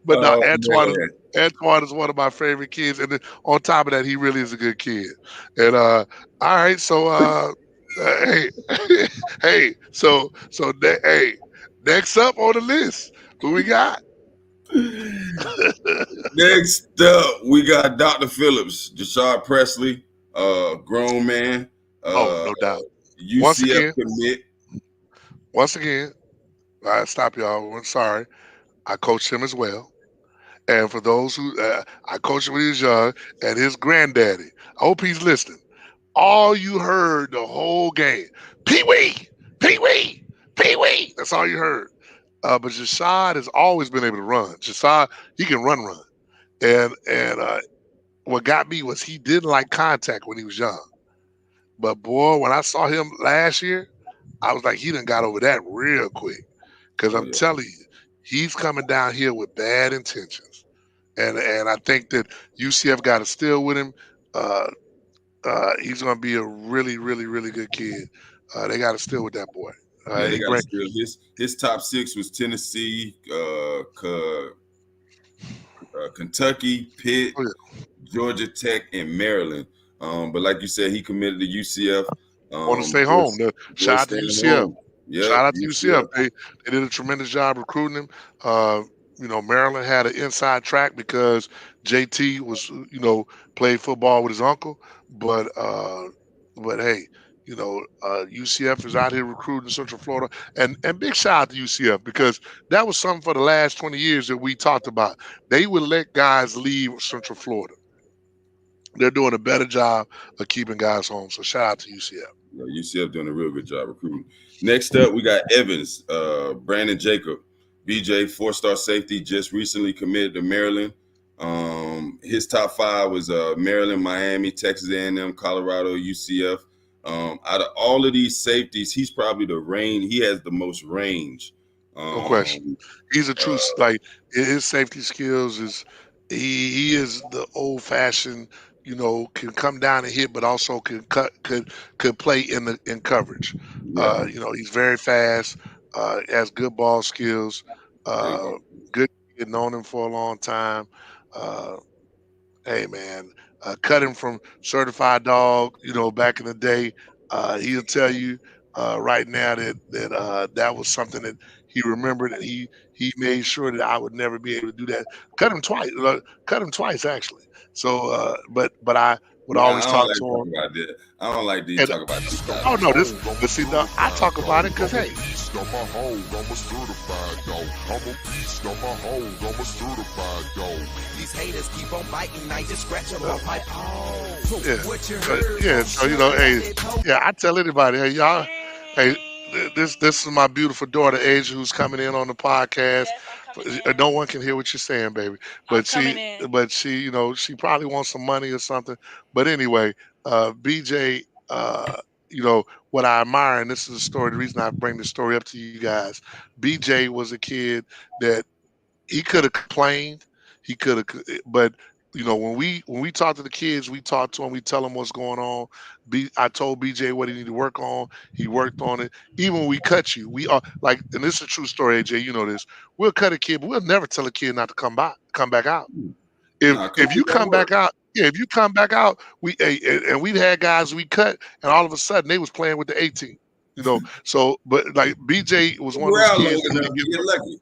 but now oh man. Antoine is one of my favorite kids, and then on top of that, he really is a good kid. And all right, so hey, hey, hey, next up on the list, who we got? Next up, we got Dr. Phillips, Jashard Presley, grown man, Oh, uh, no doubt. Once UCF again, commit. once again, I stop y'all. I'm sorry. I coached him as well. And for those who I coached him when he was young, and his granddaddy. I hope he's listening. All you heard the whole game, Pee Wee, Pee Wee, Pee Wee. That's all you heard. But Jashad has always been able to run. Jashad, he can run. And what got me was he didn't like contact when he was young. But boy, when I saw him last year, I was like, he done got over that real quick. Because Oh I'm yeah, telling you, he's coming down here with bad intentions. And I think that UCF got to still with him. Uh, he's going to be a really, really, really good kid. They got to still with that boy. yeah. They He got to bring, steal his top six was Tennessee, Kentucky, Pitt, oh yeah, Georgia Tech, and Maryland. But like you said, he committed to UCF. want to stay home. Boys, Shout boys out to staying UCF. home. Yep, Shout out to UCF. UCF. They did a tremendous job recruiting him. Maryland had an inside track because JT was, played football with his uncle. But hey, UCF is out here recruiting Central Florida, and big shout out to UCF because that was something for the last 20 years that we talked about. They would let guys leave Central Florida. They're doing a better job of keeping guys home. So shout out to UCF. UCF doing a real good job recruiting. Next up, we got Evans, Brandon Jacob, BJ, four-star safety, just recently committed to Maryland. His top five was Maryland, Miami, Texas A&M, Colorado, UCF. Out of all of these safeties, he's probably the range. He has the most range. No question. Um, He's a true uh, like his safety skills is he is the old fashioned, can come down and hit, but also can could play in coverage. yeah, He's very fast, has good ball skills, there you uh, go. good kid, known him for a long time. Uh, hey man, cut him from certified dog. Back in the day, he'll tell you right now that was something that he remembered, and he made sure that I would never be able to do that. Cut him twice actually. So, but I would Yeah, always I don't talk like to him, talking about that. I don't like to and talk about this stuff. oh no, this but see, I talk about it because hey, I'm a certified dog. I'm a beast, I'm a hoe, I'm a certified dog. These haters keep on biting, I just scratch them off my paw. yeah, What you but heard? yeah. So hey, yeah, I tell anybody, hey y'all, hey, this is my beautiful daughter Asia who's coming in on the podcast. No one can hear what you're saying, baby. I'm But coming she, in. she probably wants some money or something. But anyway, BJ, what I admire, and this is the story. The reason I bring this story up to you guys, BJ was a kid that he could have complained. He could have, but when we talk to the kids, we talk to them. We tell them what's going on. I told BJ what he needed to work on. He worked on it. Even when we cut you, we are like, and this is a true story, AJ. You know this. We'll cut a kid, but we'll never tell a kid not to come back out. If Nah, come if you get that come work. back out, yeah, if you come back out, and we've had guys we cut, and all of a sudden they was playing with the 18. So but like BJ was one of those Around long kids that enough didn't to get get lucky.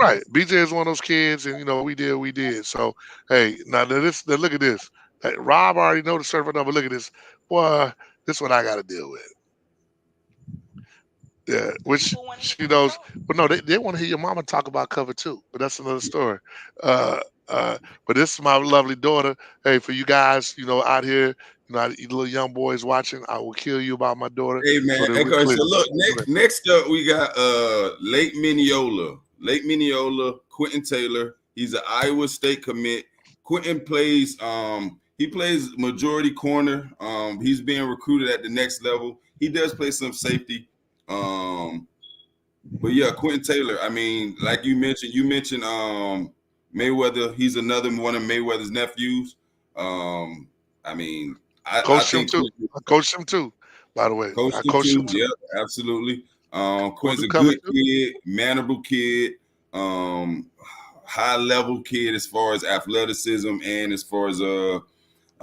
right. BJ is one of those kids, and we did. So hey, now look at this. Rob already know the server number. Look at this, boy. This is what I got to deal with. Yeah, which People want to hear she cover knows. two. But no, they want to hear your mama talk about cover too. But that's another story. Uh, but this is my lovely daughter. Hey, for you guys, out here, you little young boys watching, I will kill you about my daughter Hey so man, that we're okay, clear. so look, Go ahead. next up we got Lake Mineola. Lake Mineola, Quentin Taylor. He's an Iowa State commit. Quentin plays majority corner. He's being recruited at the next level. He does play some safety. But yeah, Quentin Taylor, I mean, like you mentioned Mayweather. He's another one of Mayweather's nephews. I mean, I Coached him think too. Quentin I coached him too. By the way, I coached him coached him too. too. Yeah, absolutely. Want Quentin's to a cover good too? kid, mannerable kid, um, high level kid as far as athleticism and as far as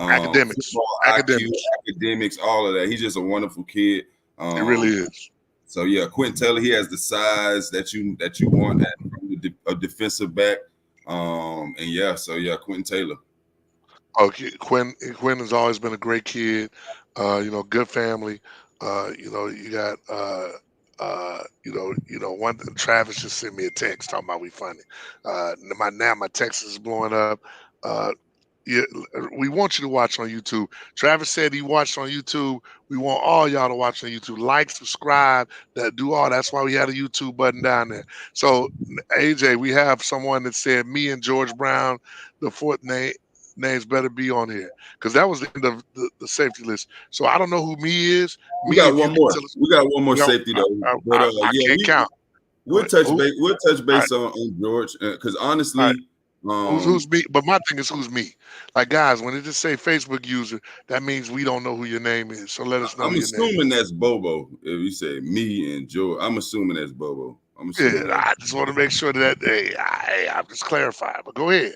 Academics. football IQ, Academics. academics, all of that. He's just a wonderful kid. It really Um, is. so yeah, Quentin Taylor, he has the size that you want from a defensive back. And yeah, so yeah, Quentin Taylor. Okay, Quinn has always been a great kid. Good family. You got one Travis just sent me a text talking about we funny. My text is blowing up. Uh, yeah, we want you to watch on YouTube. Travis said he watched on YouTube. We want all y'all to watch on YouTube. Like, subscribe, do all. That's why we had a YouTube button down there. So, AJ, we have someone that said me and George Brown, the fourth names better be on here because that was the end of the safety list. So I don't know who me is. We Me, got if you one can more. tell us, We got one more you know, safety though. But I yeah, can't count. we'll touch Who? base. We'll touch All right, base on George because all right. honestly, Who's me? But my thing is who's me. Like guys, when it just say Facebook user, that means we don't know who your name is. So let us know I'm who your name is. assuming that's Bobo. If you say me and George, I'm assuming that's Bobo. I'm Yeah, assuming that. I just want to make sure that I'm just clarifying. But go ahead.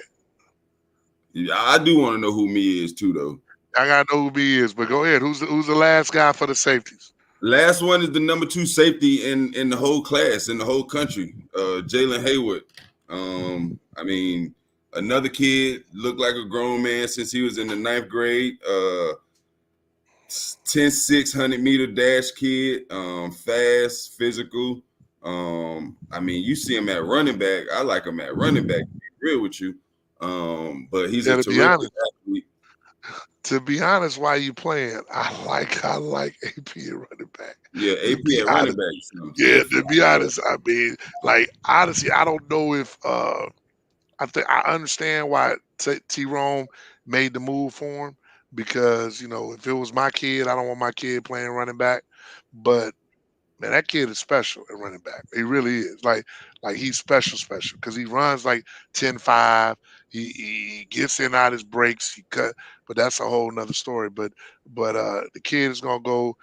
Yeah, I do want to know who me is too, though. I gotta know who me is. But go ahead. Who's the last guy for the safeties? Last one is the number 2 safety in the whole class, in the whole country, Jalen Hayward. I mean, another kid looked like a grown man since he was in the 9th grade. 10-600-meter dash kid, fast, physical. I mean, you see him at running back. I like him at running back. To be real with you, but he's Yeah, a to be terrific honest. athlete. To be honest, why you playing? I like AP at running back. Yeah, To AP be at running honest, back. Something yeah. different. To be honest, I mean, like honestly, I don't know if I think I understand why Rome made the move for him because if it was my kid, I don't want my kid playing running back. But man, that kid is special at running back. He really is. Like he's special because he runs like 10-5. He gets in out his breaks. He cut, but that's a whole nother story. But the kid is gonna go.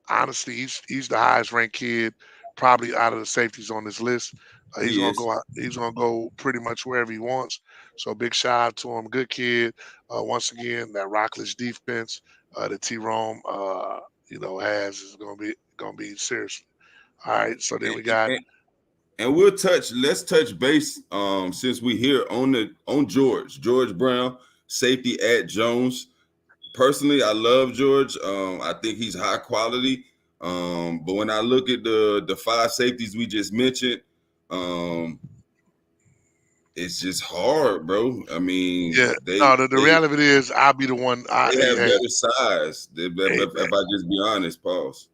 Honestly, he's the highest ranked kid probably out of the safeties on this list. He's He gonna is. go out. He's gonna go pretty much wherever he wants. So big shout out to him. Good kid. Once again, that Rockledge defense that T. Rome has is gonna be serious. All right. So then And, we got and let's touch base since we here on George Brown, safety at Jones. Personally, I love George. I think he's high quality. But when I look at the 5 safeties we just mentioned, it's just hard, bro. I mean, yeah. they No, the reality of it is I'll be the one. they have Hey, better size. If hey, I just be honest, pause.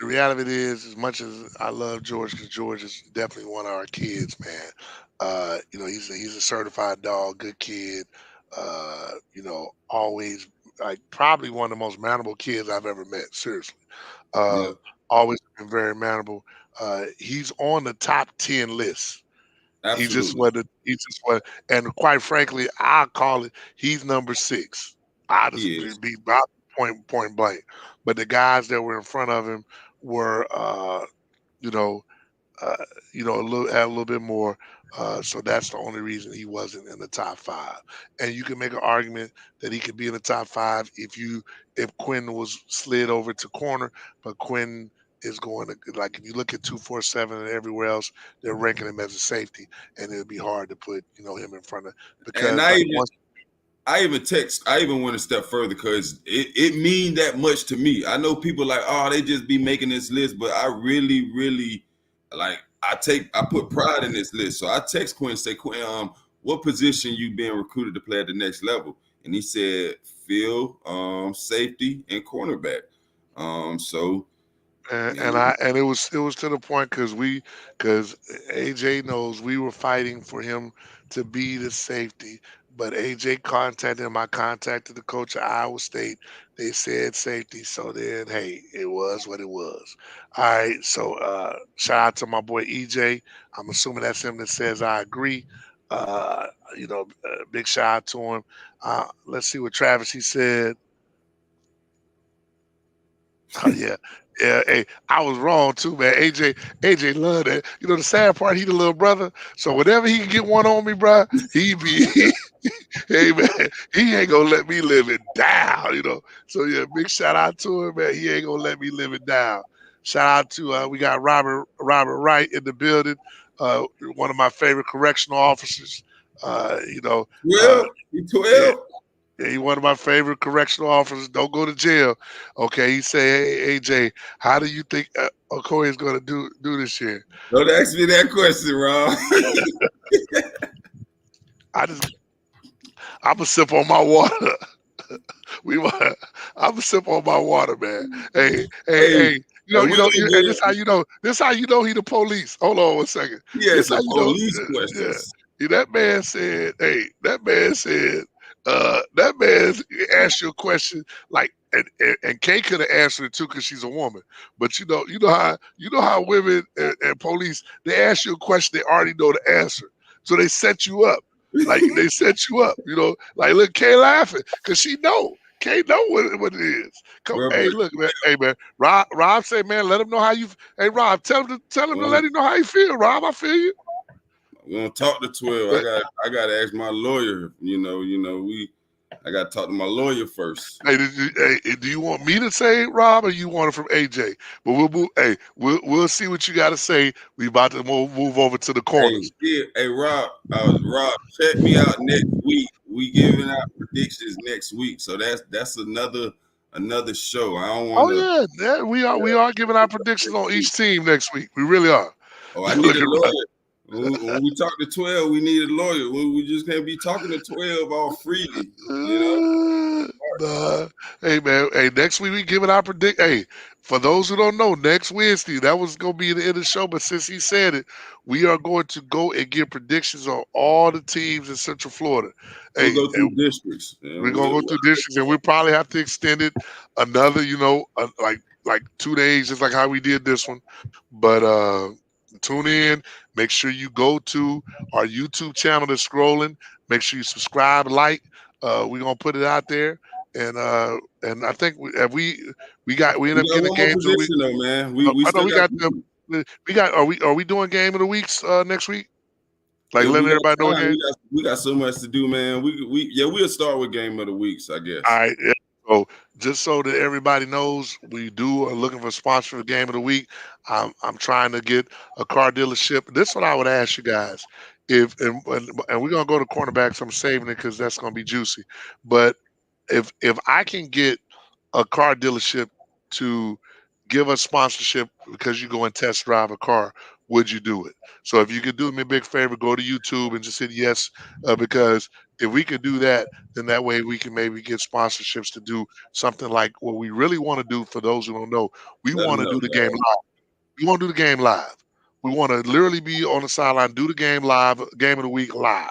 the reality of it is, as much as I love George, because George is definitely one of our kids, man. He's a certified dog, good kid. Always like probably one of the most mannerable kids I've ever met. Seriously, uh, Yeah, always been very mannerable. He's on the top 10 list. He just absolutely. wasn't. He just was, and quite frankly, I call it. He's number six. I just He be, is. be about point blank. But the guys that were in front of him were, you know, uh, a little had a little bit more. So that's the only reason he wasn't in the top five. And you can make an argument that he could be in the top five if Quinn was slid over to corner, but Quinn is going to like if you look at 247 and everywhere else, they're ranking him as a safety, and it'd be hard to put him in front of And because like once I even went a step further because it mean that much to me. I know people like, oh, they just be making this list, but I really, really like I put pride in this list. So I text Quinn, say, Quinn, what position you being recruited to play at the next level? And he said, field, safety, and cornerback. So And, man, and I and it was to the point because AJ knows we were fighting for him to be the safety, but AJ contacted him. I contacted the coach at Iowa State. They said safety, so then hey, it was what it was. All right, so shout out to my boy EJ. I'm assuming that's him that says I agree. Uh, big shout out to him. Let's see what Travis he said. Oh yeah. Yeah, hey, I was wrong too, man. AJ loved that. The sad part, he the little brother. So whenever he can get one on me, bro, he be hey man, he ain't gonna let me live it down. So yeah, big shout out to him, man. He ain't gonna let me live it down. Shout out to we got Robert Wright in the building, one of my favorite correctional officers. Uh, you know, uh 12, he yeah, 12. yeah, he one of my favorite correctional officers. Don't go to jail. Okay, he say, "Hey, AJ, how do you think Okoye is going to do this year?" Don't ask me that question, Ron. I just, I'm a sip on my water. we, wa- I'm a sip on my water, man. Hey, hey, Hey, hey. and we're gonna And get this how you know. This how you know he the police. Hold on one second. he had This how some you know. police Yeah. questions. That man said, "Hey, that man asked you a question like, and Kay could have answered it too because she's a woman. But you know how women and police they ask you a question they already know the answer, so they set you up. Like they set you up. Like look, Kay laughing because she know. Kay know what it is. Come, Bro, hey, look, man. Hey, man. Rob said, man, let him know how you. Hey, Rob, tell him to but let him know how you feel. Rob, I feel you. we gonna talk to 12. I gotta ask my lawyer. I gotta talk to my lawyer first. Do you want me to say it, Rob, or you want it from AJ? But we'll move. Hey, we'll see what you got to say. We about to move over to the Hey, corners. yeah, hey Rob, check me out next week. We giving out predictions next week. So that's another show. I don't Oh wanna yeah, we are giving our predictions on each team next week. We really are. Oh, I need Look a at Rob. lawyer. When we talk to 12, we need a lawyer. We just can't be talking to 12 all freely. Nah. Hey man, hey, next week we giving our predict. Hey, for those who don't know, next Wednesday that was gonna be the end of the show, but since he said it, we are going to go and give predictions on all the teams in Central Florida. We'll Hey, go through and districts. we're gonna go through districts, and we probably have to extend it another, like 2 days, just like how we did this one. But tune in. Make sure you go to our YouTube channel that's scrolling. Make sure you subscribe, like. We're gonna put it out there, and I think we We end up got getting a one more game of the week. position though, man. We I know still we got got them. We got are we doing game of the weeks next week? Like if we letting got everybody know time, again. we got so much to do, man. We'll start with game of the weeks, I All guess. right. Yeah. So just so that everybody knows, we do are looking for sponsor of game of the week. I'm trying to get a car dealership. This is what I would ask you guys. If and we're gonna go to cornerbacks. I'm saving it because that's gonna be juicy. But if I can get a car dealership to give us sponsorship because you go and test drive a car, would you do it? So if you could do me a big favor, go to YouTube and just hit yes, because if we could do that, then that way we can maybe get sponsorships to do something like what we really want to do. For those who don't know, we Let want them to know, do the game guys. live. We want to do the game live. We want to literally be on the sideline, do the game live, game of the week live,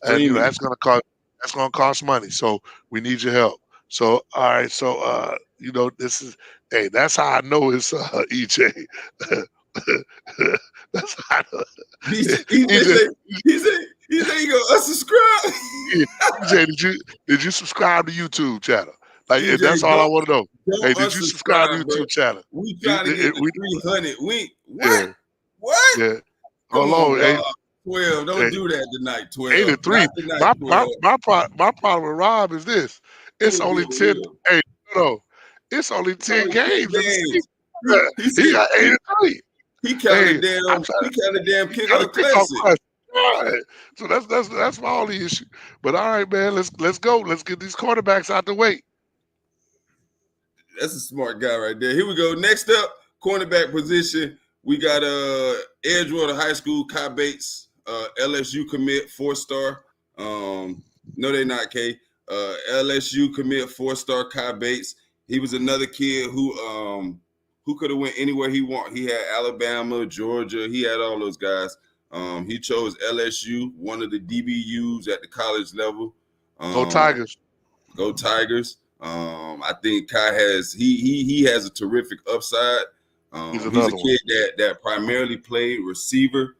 and Streaming. that's gonna cost money. So we need your help. So all right, so this is hey, that's how I know it's EJ. That's how I know. He said, EJ, he said he gonna unsubscribe. EJ, did you subscribe to YouTube channel? Like that's EJ, all I want to know. Hey, don't did you subscribe to unsubscribe, bro. YouTube channel? We trying to get to We 300. yeah, What? What? yeah. Come Hold on, on, hey, Rob. 12. Don't hey, do that tonight, 8 12. and 3. Not tonight, 12. My problem with Rob is this. It's He'll only get 10. real. Hey, no, it's only 10 Only 10 games in the games. season. He He said got 8 and 3. he counted Hey, I'm damn trying he counted damn to kickoff pick off classic. question. All right. So that's my only issue. But all right, man, let's go. Let's get these quarterbacks out the way. That's a smart guy right there. Here we go. Next up, cornerback position. We got Edgewater High School, Kai Bates, LSU commit, 4-star. No, they're not, K. LSU commit, 4-star Kai Bates. He was another kid who could have went anywhere he want. He had Alabama, Georgia. He had all those guys. He chose LSU, one of the DBUs at the college level. Go Tigers. Go Tigers. I think Kai has he has a terrific upside. He's a kid that primarily played receiver,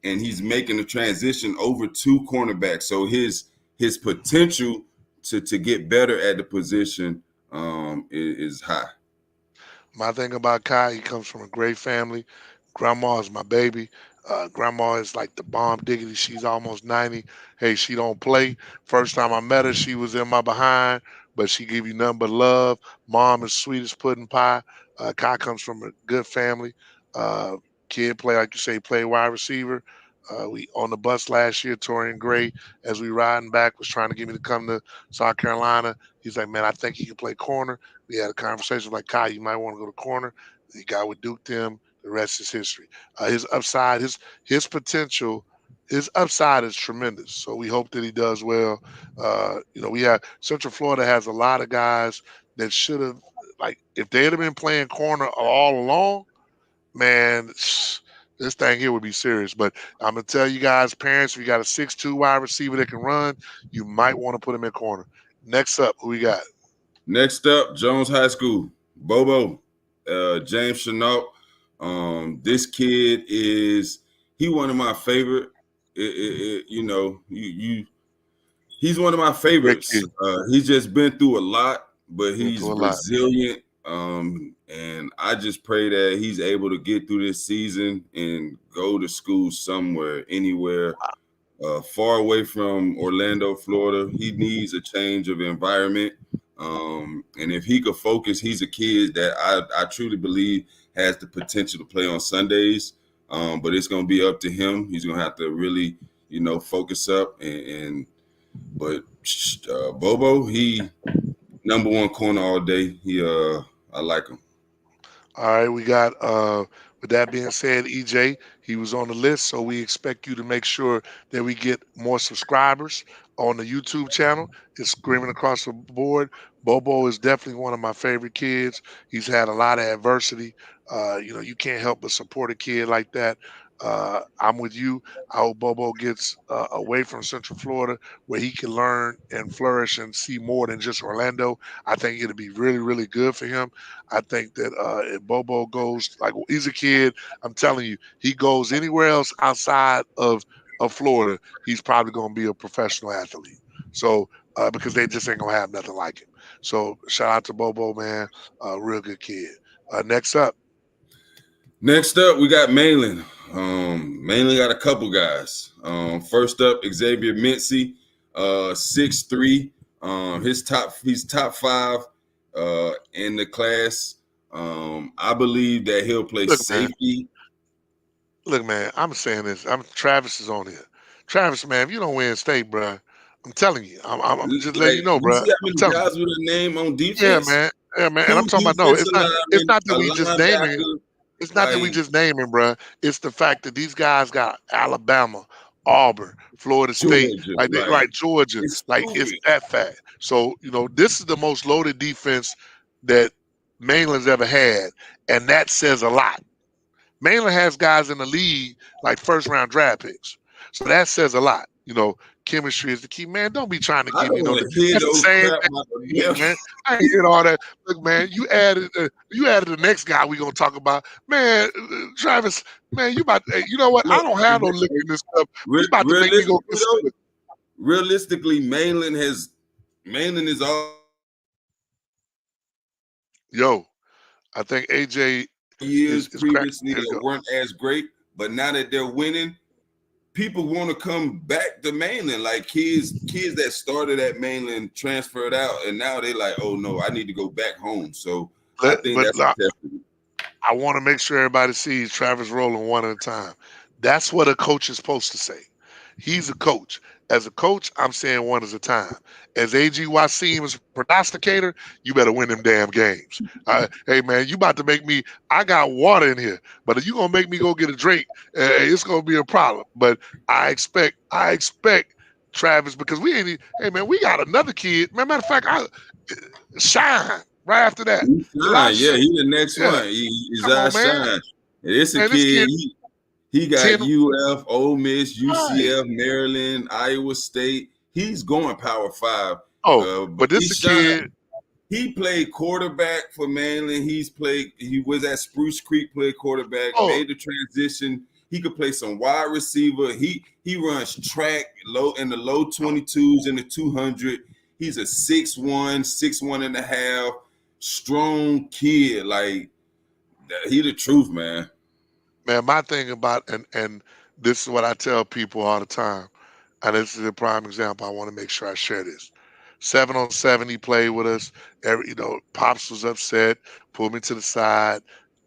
and he's making the transition over to cornerback. So his potential to get better at the position is high. My thing about Kai, he comes from a great family. Grandma is my baby. Grandma is like the bomb diggity. She's almost 90. Hey, she don't play. First time I met her, she was in my behind, but she give you nothing but love. Mom is sweet as pudding pie. Kai comes from a good family. Uh, Kid play, like you say, play wide receiver. We on the bus last year, Torian Gray, as we riding back, was trying to get me to come to South Carolina. He's like, man, I think he can play corner. We had a conversation like, Kai, you might want to go to corner. He got with Duke them. The rest is history. His upside, his potential, his upside is tremendous. So we hope that he does well. We have Central Florida has a lot of guys that should have, like, if they'd have been playing corner all along, man, this thing here would be serious. But I'm gonna tell you guys, parents, if you got a 6'2" wide receiver that can run, you might want to put him in corner. Next up, who we got? Next up, Jones High School, Bobo, James Chenault. This kid he one of my favorite. He's one of my favorites. He's just been through a lot, but he's resilient. And I just pray that he's able to get through this season and go to school somewhere, anywhere, far away from Orlando, Florida. He needs a change of environment. And if he could focus, he's a kid that I truly believe has the potential to play on Sundays. But it's going to be up to him. He's going to have to really, focus up. But Bobo, he number one corner all day. I like him. All right, we got with that being said, EJ, he was on the list, so we expect you to make sure that we get more subscribers on the YouTube channel. It's screaming across the board. Bobo is definitely one of my favorite kids. He's had a lot of adversity. You can't help but support a kid like that. I'm with you. I hope Bobo gets away from Central Florida where he can learn and flourish and see more than just Orlando. I think it'll be really, really good for him. I think that if Bobo goes, like, he's a kid, I'm telling you, he goes anywhere else outside of Florida, he's probably going to be a professional athlete. So, because they just ain't going to have nothing like him. So, shout out to Bobo, man. Real good kid. Next up, we got Mainland. Mainly got a couple guys. First up, Xavier Mincy, 6'3". He's top 5 in the class. I believe that he'll play safety. Look, man, I'm saying this. Travis is on here. Travis, man, if you don't win state, bro, I'm telling you. I'm just letting you know, bro. You see how many guys with a name on defense? Yeah, man. And I'm talking about, no, it's not that we just naming it. It's not that we Like just naming, bro. It's the fact that these guys got Alabama, Auburn, Florida State, Georgia, like like right, Georgia. it's Like it's stupid. that fact. So this is the most loaded defense that Mainland's ever had, and that says a lot. Mainland has guys in the league like first round draft picks. So that says a lot. Chemistry is the key. Man, don't be trying to I give don't me no. want to hear That's the those same crap thing. about the Yeah, Memphis. man. I ain't hear all that. Look, man, you added the next guy we gonna talk about. Man, Travis, man, hey, you know what? I Look, don't have no lick in this stuff. You re- about to make me go realistically, get some liquor. realistically, Mainland is all Yo, I think AJ years is cracking. previously Here we that go. weren't as great, but now that they're winning, people want to come back to Mainland. Like kids that started at Mainland transferred out, and now they like, oh no, I need to go back home. So I think But that's a testament. I want to make sure everybody sees Travis rolling one at a time. That's what a coach is supposed to say. He's a coach. As a coach, I'm saying one at a time. As AG Wasim is a prognosticator, you better win them damn games. Hey man, you about to make me. I got water in here, but if you gonna make me go get a drink, it's gonna be a problem. But I expect Travis because we ain't. Hey man, we got another kid. Matter of fact, Shine right after that. He Shine, Elijah. yeah, he the next Yeah, one. He's come our on, man. Shine. It's a Man, this kid. kid He got 10 UF, Ole Miss, right. UCF, Maryland, Iowa State. He's going Power Five. Oh, But but this he a shine. kid. He played quarterback for Mainland. He was at Spruce Creek, played quarterback, Oh, made the transition. He could play some wide receiver. He runs track low in the low 22s in the 200. He's a 6'1", 6'1 and a half, strong kid. Like he the truth, man. man, my thing about and this is what I tell people all the time, and this is a prime example. I want to make sure I share this. 7-on-7, he played with us. Pops was upset, pulled me to the side.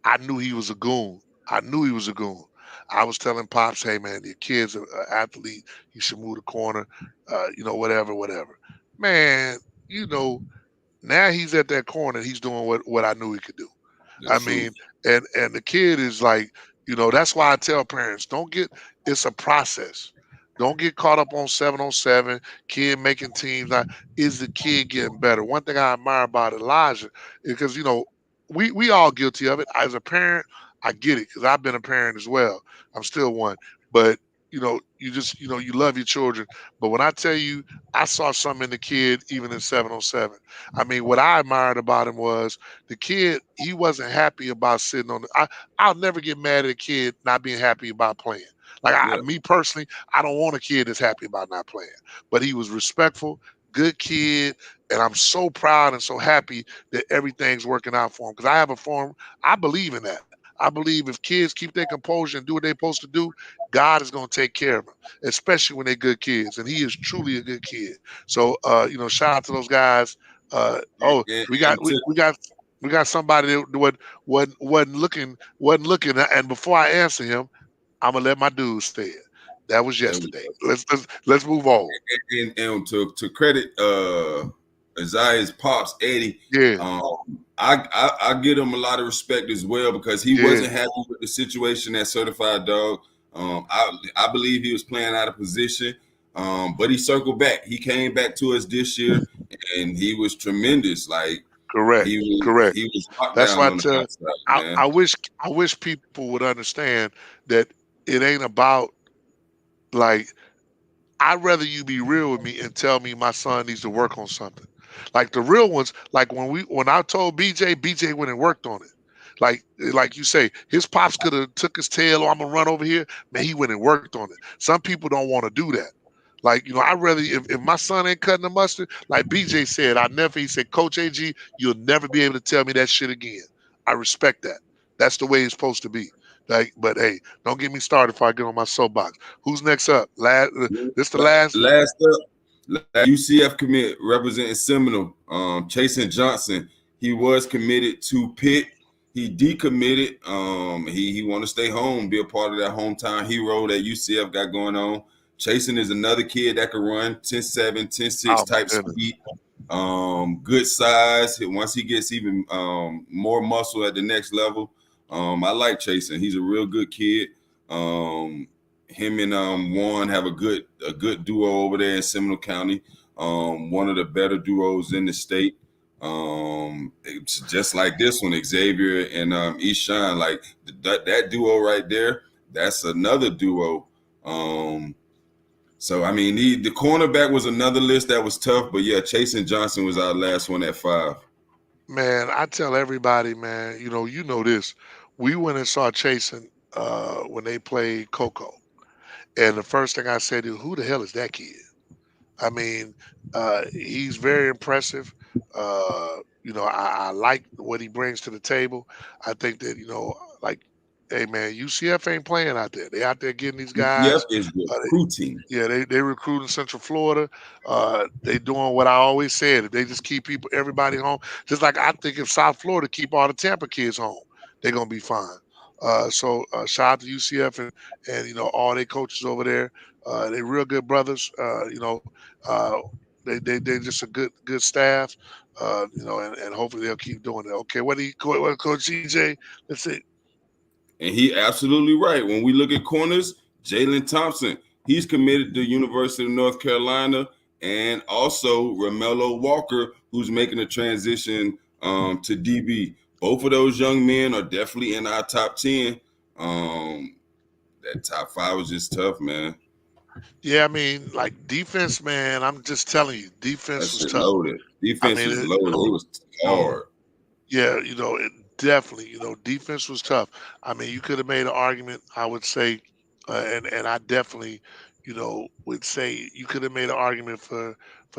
I knew he was a goon. I knew he was a goon. I was telling Pops, hey man, your kid's an athlete. He should move the corner. Whatever, whatever. Man, you know, now he's at that corner. He's doing what I knew he could do. The I mean, truth. and the kid is like, that's why I tell parents, don't get it's a process. Don't get caught up on 7-on-7, kid making teams. Like, is the kid getting better? One thing I admire about Elijah is because, we all guilty of it. As a parent, I get it because I've been a parent as well. I'm still one. But, you just, you love your children. But when I tell you, I saw something in the kid even in 7-on-7. I mean, what I admired about him was the kid, he wasn't happy about sitting on I'll never get mad at a kid not being happy about playing. Like Yeah. me personally, I don't want a kid that's happy about not playing. But he was respectful, good kid, and I'm so proud and so happy that everything's working out for him. Because I have a form, I believe in that. I believe if kids keep their composure and do what they're supposed to do, God is going to take care of them, especially when they're good kids. And he is truly a good kid. So, shout out to those guys. Oh, And, we got and we, to, we got we got somebody that wasn't looking. And before I answer him, I'm gonna let my dude say it. That was there we yesterday. go. Let's move on. And to credit Isaiah's pops, Eddie, Yeah, I give him a lot of respect as well because he yeah, wasn't happy with the situation at Certified Dog. I believe he was playing out of position, but he circled back. He came back to us this year, and he was tremendous. Like correct, correct. he was locked That's down why I on the tell. outside, I, man. I wish I wish people would understand that it ain't about like I'd rather you be real with me and tell me my son needs to work on something. Like the real ones, like when I told BJ went and worked on it. Like you say, his pops could have took his tail, I'm gonna run over here. Man, he went and worked on it. Some people don't want to do that. Like, I'd rather if my son ain't cutting the mustard, like BJ said, he said, Coach AG, you'll never be able to tell me that shit again. I respect that. That's the way it's supposed to be. Like, but hey, don't get me started if I get on my soapbox. Who's next up? This the last. Last up, UCF commit representing Seminole, Chasen Johnson. He was committed to Pitt. He decommitted. He want to stay home, be a part of that hometown hero that UCF got going on. Chasen is another kid that can run 10-7, 10-6 Oh my type goodness. speed. Good size. Once he gets even more muscle at the next level, I like Chasen. He's a real good kid. Him and Warren have a good duo over there in Seminole County. One of the better duos in the state. It's just like this one, Xavier and Eshawn. Like that duo right there, that's another duo. So I mean, the cornerback was another list that was tough, but yeah, Chasen Johnson was our last one at 5. Man, I tell everybody, man, you know this. We went and saw Chasen when they played Coco. And the first thing I said is, who the hell is that kid? I mean, he's very impressive. I like what he brings to the table. I think that, like, hey man, UCF ain't playing out there. They out there getting these UCF guys. is Uh, recruiting. yeah, they recruiting Central Florida. They doing what I always said. If they just keep everybody home, just like I think if South Florida keep all the Tampa kids home, they're gonna be fine. So shout out to UCF and all their coaches over there. They real good brothers. Uh, they just a good staff. And hopefully they'll keep doing it. Okay, what Coach CJ? Let's see. And he absolutely right. When we look at corners, Jalen Thompson, he's committed to University of North Carolina, and also Romello Walker, who's making a transition to DB. Both of those young men are definitely in our top 10. That top 5 was just tough, man. Yeah, I mean, like defense, man. I'm just telling you, defense That was shit tough. loaded. I Defense mean, was loaded. It was hard. yeah, it definitely, defense was tough. I mean, you could have made an argument, I would say, and I definitely, would say you could have made an argument for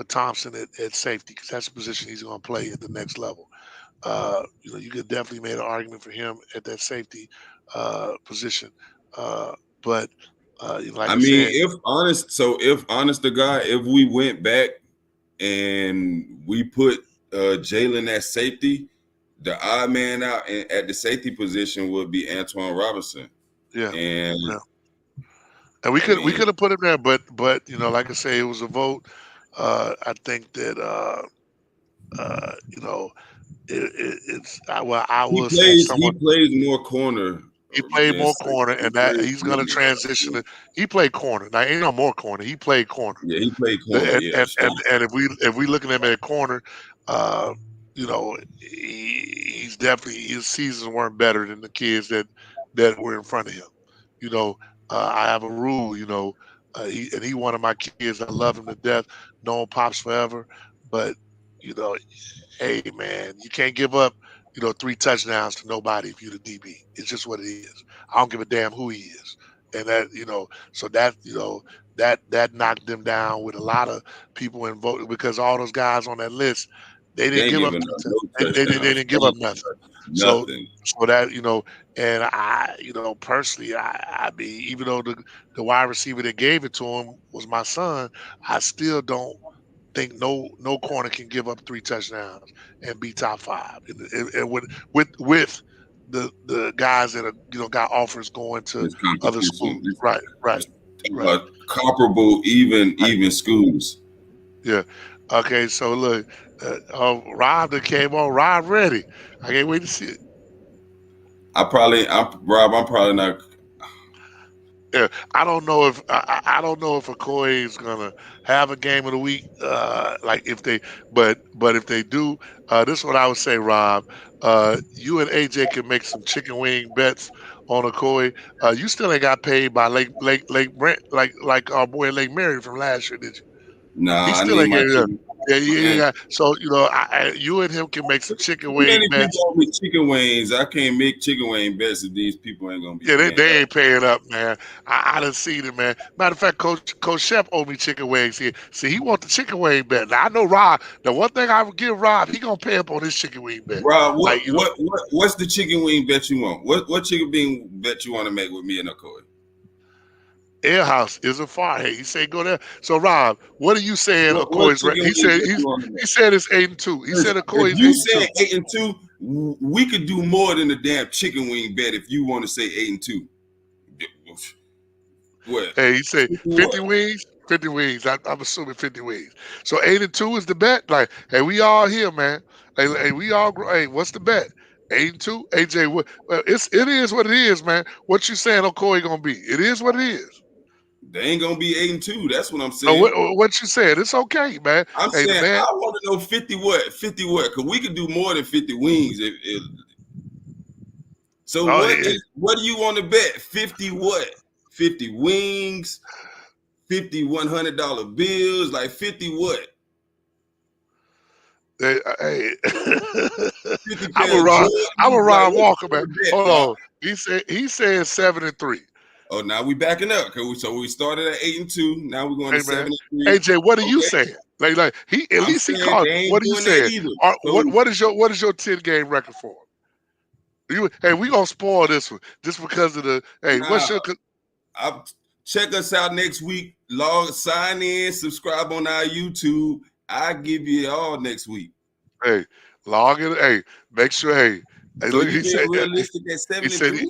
Thompson at safety because that's the position he's going to play at the next level. You could definitely made an argument for him at that safety position. But like I I mean, said, if honest to God, if we went back and we put Jalen at safety, the odd man out at the safety position would be Antoine Robinson. yeah, And yeah. And we could have put him there, but like I say, it was a vote. I think that it's well, I he will say plays someone he plays more corner he played than more safety. corner, He and that plays he's more going to transition. He played corner. Now ain't no more corner. He played corner. Yeah, he played corner. And Yeah, and, sure. and if we looking at him at corner, uh, he's definitely his seasons weren't better than the kids that were in front of him. You know, I have a rule. He one of my kids. I love him to death. Known pops forever, but you know, hey man, you can't give up, 3 touchdowns to nobody if you're the DB. It's just what it is. I don't give a damn who he is. And so that knocked them down with a lot of people in vote because all those guys on that list, they They didn't ain't give up giving up nothing. no They touchdowns. didn't give up nothing. So Nothing. so that, and I, personally, I mean, even though the wide receiver that gave it to him was my son, I still don't think no corner can give up 3 touchdowns and be top 5. And with the guys that are got offers going to This other competition. schools. Right, right, right, Comparable, right. even schools. Yeah. Okay. So look, Rob that came on. Rob ready. I can't wait to see it. I'm Rob. I'm probably not. Yeah, I don't know if Okoye is gonna have a game of the week. Like if they, but if they do, this is what I would say, Rob. You and AJ can make some chicken wing bets on Okoye. You still ain't got paid by Lake Brent, like our boy Lake Mary from last year, did you? He Nah, I still need ain't my getting it. chicken. Yeah, yeah, Man, yeah. So you and him can make some chicken too wing many people bets. owe me chicken wings. I can't make chicken wing bets if these people ain't gonna be Yeah, paying they up. ain't paying up, man. I done seen it, man. Matter of fact, Coach Shep owe me chicken wings here. See, he want the chicken wing bet. Now I know Rob. The one thing I would give Rob, he gonna pay up on his chicken wing bet. Rob, Like what's the chicken wing bet you want? What chicken wing bet you want to make with me and Okoye? Air House isn't far. Hey, he said go there. So Rob, what are you saying? What Okoye's chicken he wing said bet you want to make? he said it's 8-2. He said If Okoye's you 8-2. saying 8-2, we could do more than a damn chicken wing bet if you want to say 8-2. What? Hey, he said 50 What? wings. 50 wings. I'm assuming 50 wings. So 8-2 is the bet. Like, hey, we all here, man. Hey, we all. Hey, what's the bet? 8-2. AJ, well, it is what it is, man. What you saying Okoye gonna be? It is what it is. They ain't gonna be 8-2. That's what I'm No, saying. what you said? It's okay, man. I'm Hey, the saying man. I want to know 50 what? 50 what? Because we could do more than 50 wings. So what do you want to bet? 50 what? 50 wings, 50 $100 bills, like 50 what? Hey, 50 I'm pair a of Ron. I'm a Jordans. Like Ron what Walker, you man. want to bet, Hold Rob? on. He said 7-3. Oh, now we backing up. So we started at 8-2. Now we're going Hey, to man. 7-3. AJ, what are you Okay. saying? Like he at I'm least he saying called. they ain't What are you doing that saying? either. So What is your 10-game record for? Hey, we gonna spoil this one just because of the. Hey, what's your? check us out next week. Sign in, subscribe on our YouTube. I give you it all next week. Hey, log in. Hey, make sure. Hey, So look, you being realistic at 7-3?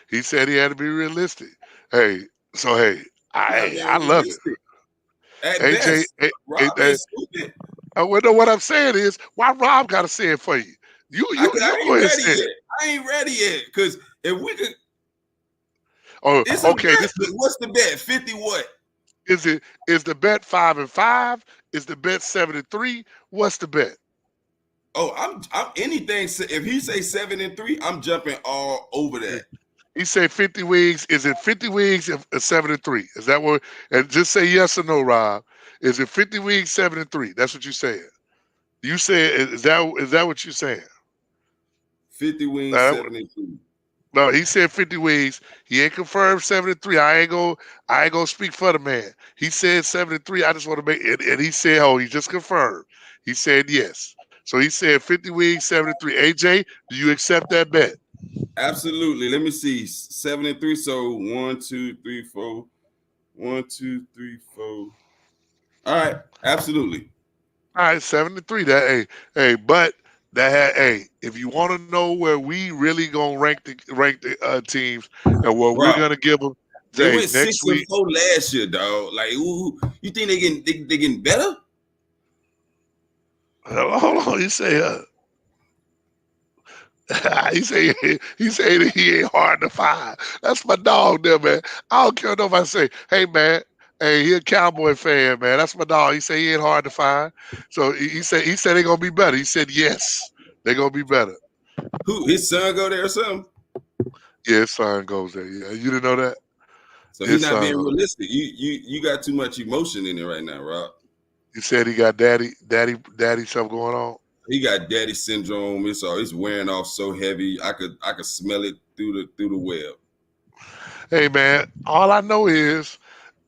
He said he had to be realistic. Hey, so hey, I love it. At AJ, best, Rob is stupid. well, no, what I'm saying is, why Rob got to say it for you? You I go ain't ahead and ready say yet. it. I ain't ready yet. Because if we could, Oh, it's okay. a bet. What's the bet? 50 what? Is the bet 5-5? Is the bet 7-3? What's the bet? Oh, I'm anything. If he say 7-3, I'm jumping all over that. He said 50 wings. Is it 50 wings or 7-3? Is that what? And just say yes or no, Rob. Is it 50 wings, 7-3? That's what you said. You said is that what you saying? 50 wings, 7-3. No, he said 50 wings. He ain't confirmed 7-3. I ain't gonna speak for the man. He said 7-3. I just want to make it. And he said, oh, he just confirmed. He said yes. So he said 50 wings, 7-3. AJ, do you accept that bet? Absolutely. Let me see. 7-3. So 1, 2, 3, 4. 1, 2, 3, 4. All right. Absolutely. All right, 7-3. That but that if you want to know where we really gonna rank the teams and what we're gonna give them, they went next 6-4 week. last year, dog. Like, ooh, you think they getting better? Hold on, you say he say that he ain't hard to find. That's my dog there, man. I don't care if I say, hey man, hey, he a Cowboy fan, man. That's my dog. He say he ain't hard to find. So he said they're gonna be better. He said yes, they're gonna be better. Who, his son go there or something? Yeah, his son goes there. Yeah, you didn't know that? So he's not being realistic. You got too much emotion in it right now, Rob. You said he got daddy stuff going on. He got daddy syndrome. It's wearing off so heavy. I could smell it through the web. Hey man, all I know is,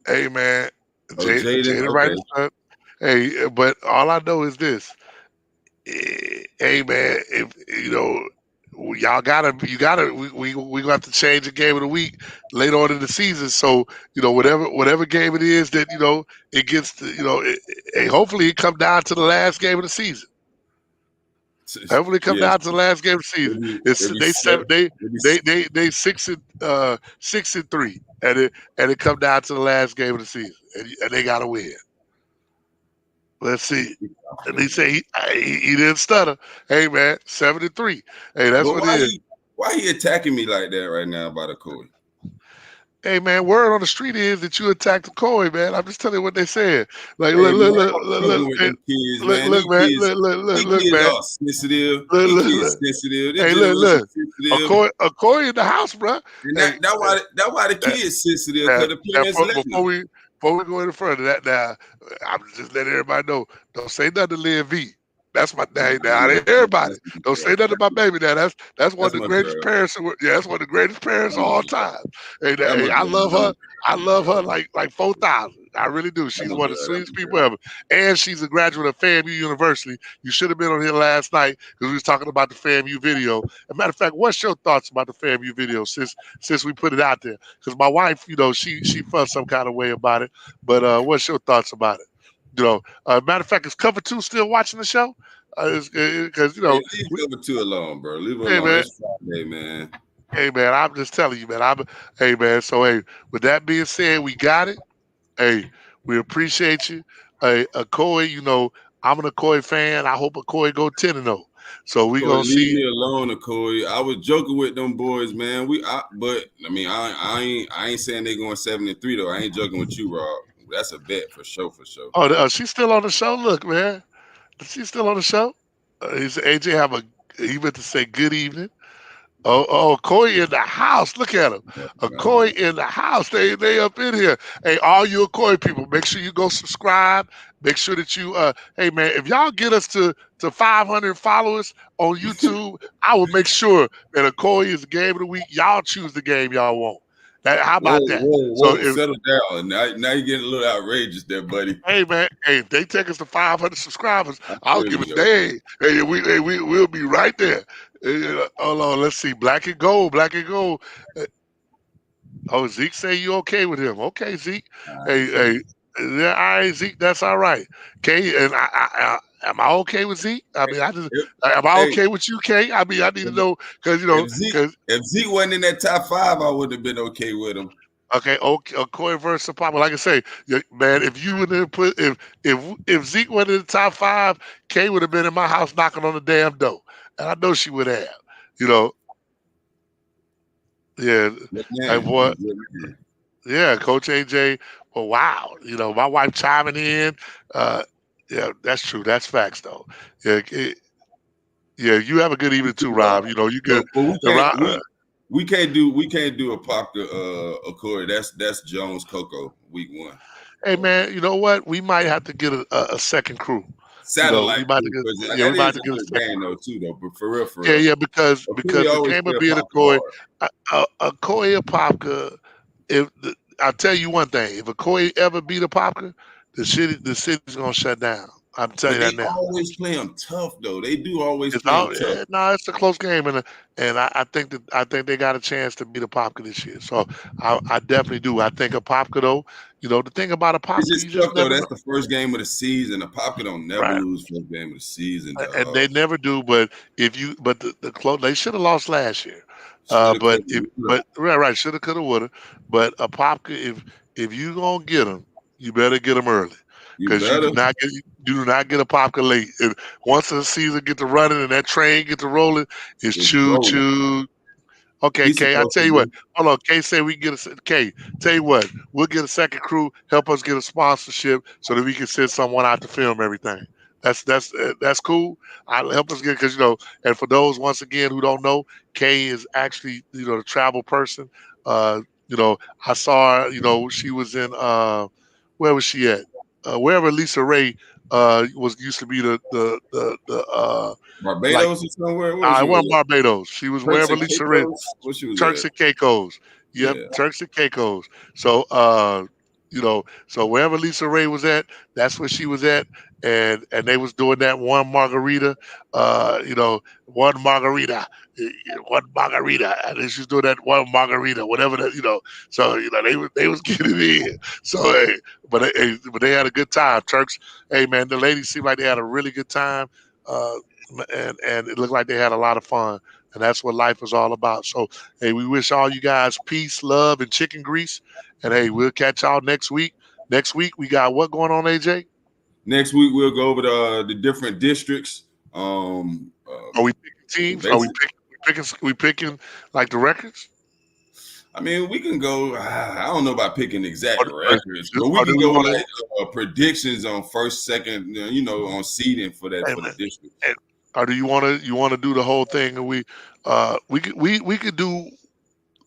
hey man, Jaden okay. Son. Hey, but all I know is this. Hey man, if you know, we gonna have to change the game of the week later on in the season. So whatever game it is that it gets to hopefully it come down to the last game of the season. Hopefully come down to the last game of the season. They 6-3, and it come down to the last game of the season, and they gotta win. Let's see. And he say he didn't stutter. Hey man, 7-3. Hey, that's what it is. Why he attacking me like that right now about Okoye? Hey man, word on the street is that you attacked Okoye, man. I'm just telling you what they said. Like, look, man. Look, man. All sensitive. Kids sensitive. Hey, look. Okoye in the house, bro. That's why the kids sensitive, because the parents let them. Before we go any further, now I'm just letting everybody know. Don't say nothing to Lil V. That's my name now. Everybody, don't say nothing to my baby now. That's one of the greatest parents. That's one of the greatest parents of all time. Hey, I love her. I love her like 4,000. I really do. She's one of the sweetest people ever. And she's a graduate of FAMU University. You should have been on here last night because we was talking about the FAMU video. As a matter of fact, what's your thoughts about the FAMU video since we put it out there? Because my wife, she felt some kind of way about it. But what's your thoughts about it? Matter of fact, is Cover 2 still watching the show? Because leave Cover 2 alone, bro. Leave it alone. Man. It's Friday, man. Hey man, I'm just telling you, man. Hey man. So with that being said, we got it. Hey, we appreciate you. Hey, Okoye, I'm an Okoye fan. I hope Okoye go 10-0. So we Corey, gonna leave see. me alone, Corey. I was joking with them boys, man. I ain't saying they going 7-3 though. I ain't joking with you, Rob. That's a bet for sure, for sure. Oh, she's still on the show. Look, man, she's still on the show. He said, AJ have a. He meant to say good evening. Oh, Koi in the house. Look at him. A Koi in the house. They up in here. Hey, all you Koi people, make sure you go subscribe. Make sure that you hey man, if y'all get us to 500 followers on YouTube, I will make sure that a Koi is the game of the week. Y'all choose the game y'all want. How Whoa, about that? whoa, So whoa! Settle down. Now you're getting a little outrageous, there, buddy. hey man, hey, if they take us to 500 subscribers, I I'll feel give a you. dang. We'll be right there. Hold on, let's see. Black and gold, black and gold. Oh, Zeke say you okay with him? Okay, Zeke. Hey, yeah, all right, Zeke. That's all right. Okay, and am I okay with Zeke? I mean, am I Hey, okay with you, Kay? I mean, I need to know because if Zeke wasn't in that top 5, I would have been okay with him. okay, Corey versus Papa. Like I say, man, if you would have put if Zeke went in the top 5, Kay would have been in my house knocking on the damn door, and I know she would have. You know, yeah, like boy. Yeah, Coach AJ. Well, wow. My wife chiming in. Uh, yeah, that's true. That's facts, though. Yeah, yeah. You have a good evening too, Rob. You good. But we The Rob, can't we can't do a Parker Corey. That's Jones Coco week 1. hey man, you know what? We might have to get a second crew. We Satellite might crew, have to because get. Yeah, we that might have is to a get a good second game crew. though too though. But for real, Yeah, yeah. Because we the always game play of a being a Parker Koi, hard. a Koi or Popka. I'll tell you one thing: if a Koi ever beat a Popka, the city's gonna shut down. I'm telling But you that they now. always play them tough though. They do always It's play them all tough. no, it's a close game, and I think they got a chance to beat a Popka this year. So I definitely do. I think a Popka though, the thing about a It's Popka, you just just tough though. never know, That's the first game of the season. The Parker don't never right? lose first game of the season, And dog. they never do. But the close, they should have lost last year. Shoulda, But coulda, if woulda. but right, shoulda, coulda, woulda. But a Popka, if you gonna get them, you better get them early. You Because better. you do not get a Popka late. And once the season get to running and that train get to rolling, it's It's choo rolling. choo. Okay, He's Kay, I supposed tell to you what. be. Hold on, Kay said we can get a Kay. Tell you what, we'll get a second crew, help us get a sponsorship so that we can send someone out to film everything. That's cool. I'll help us get because and for those once again who don't know, Kay is actually the travel person. Uh, I saw her. She was in where was she at? Wherever Lisa Ray was used to be the like Barbados or somewhere. Where I she was wasn't at? Barbados. She was Turks wherever and Lisa Ray. Caicos. Where she was Turks at? and Caicos. Yep, Yeah. Turks and Caicos. So so wherever Lisa Ray was at, that's where she was at. And they was doing that one margarita, one margarita, one margarita. And then she's doing that one margarita, whatever that. So they was getting it in. So but they had a good time. Turks, hey man, the ladies seemed like they had a really good time. Uh and it looked like they had a lot of fun. And that's what life is all about. So hey, we wish all you guys peace, love, and chicken grease. And hey, we'll catch y'all next week. Next week we got what going on, AJ? Next week we'll go over the different districts. Are we picking teams? Are Basic. we picking like the records? I mean, we can go. I don't know about picking exact Or, records, but we or do can we go want like predictions on first, second. On seeding for to? the district. Or do you want to do the whole thing? And we could do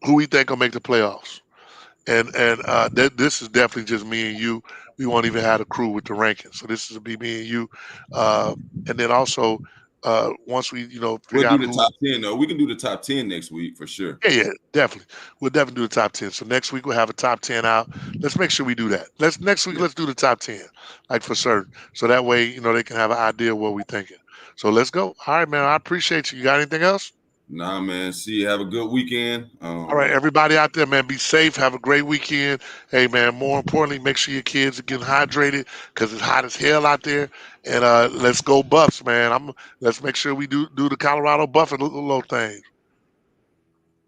who we think will make the playoffs. And this is definitely just me and you. We won't even have a crew with the rankings. So this is be me and you. Uh, and then also once we We'll figure do out the who. top 10 though. We can do the top 10 next week for sure. Yeah, definitely. We'll definitely do the top 10. So next week we'll have a top 10 out. Let's make sure we do that. Next week Yeah. let's do the top 10, like for certain. So that way they can have an idea of what we're thinking. So let's go. All right, man. I appreciate you. You got anything else? Nah, man. See you. Have a good weekend. All right, everybody out there, man, be safe. Have a great weekend. Hey, man, more importantly, make sure your kids are getting hydrated because it's hot as hell out there. And let's go Buffs, man. Let's make sure we do the Colorado Buffalo thing.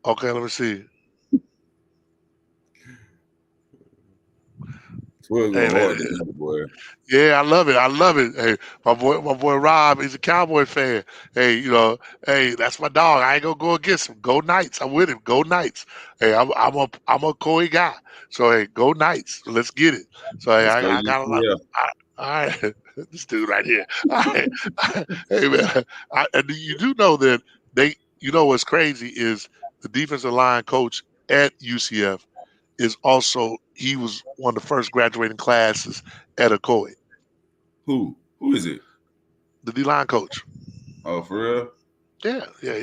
Okay, let me see. We'll Hey go man, hard tonight, boy. yeah, I love it. I love it. Hey, my boy Rob, he's a Cowboy fan. Hey, hey, that's my dog. I ain't gonna go against him. Go Knights. I'm with him. Go Knights. Hey, I'm a Coy guy. So hey, go Knights. Let's get it. So hey, Let's go I got a lot. UCF. All right, this dude right here. All right, hey man, and you do know that they. You know what's crazy is the defensive line coach at UCF is also he was one of the first graduating classes at Ocoee, Who? Who is it? the D line coach. Oh, for real? Yeah, yeah,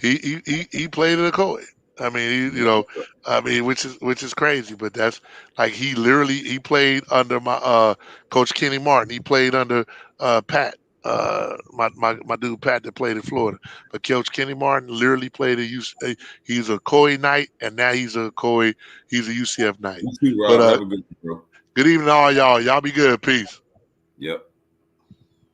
he played at Ocoee. I mean, which is crazy, but that's like he played under my coach Kenny Martin. He played under Pat, my dude Pat that played in Florida. But Coach Kenny Martin literally played he's a Coy Knight, and now he's a UCF Knight. You too, But Rob. Have a good one, bro. good evening, all y'all. Y'all be good. Peace. Yep.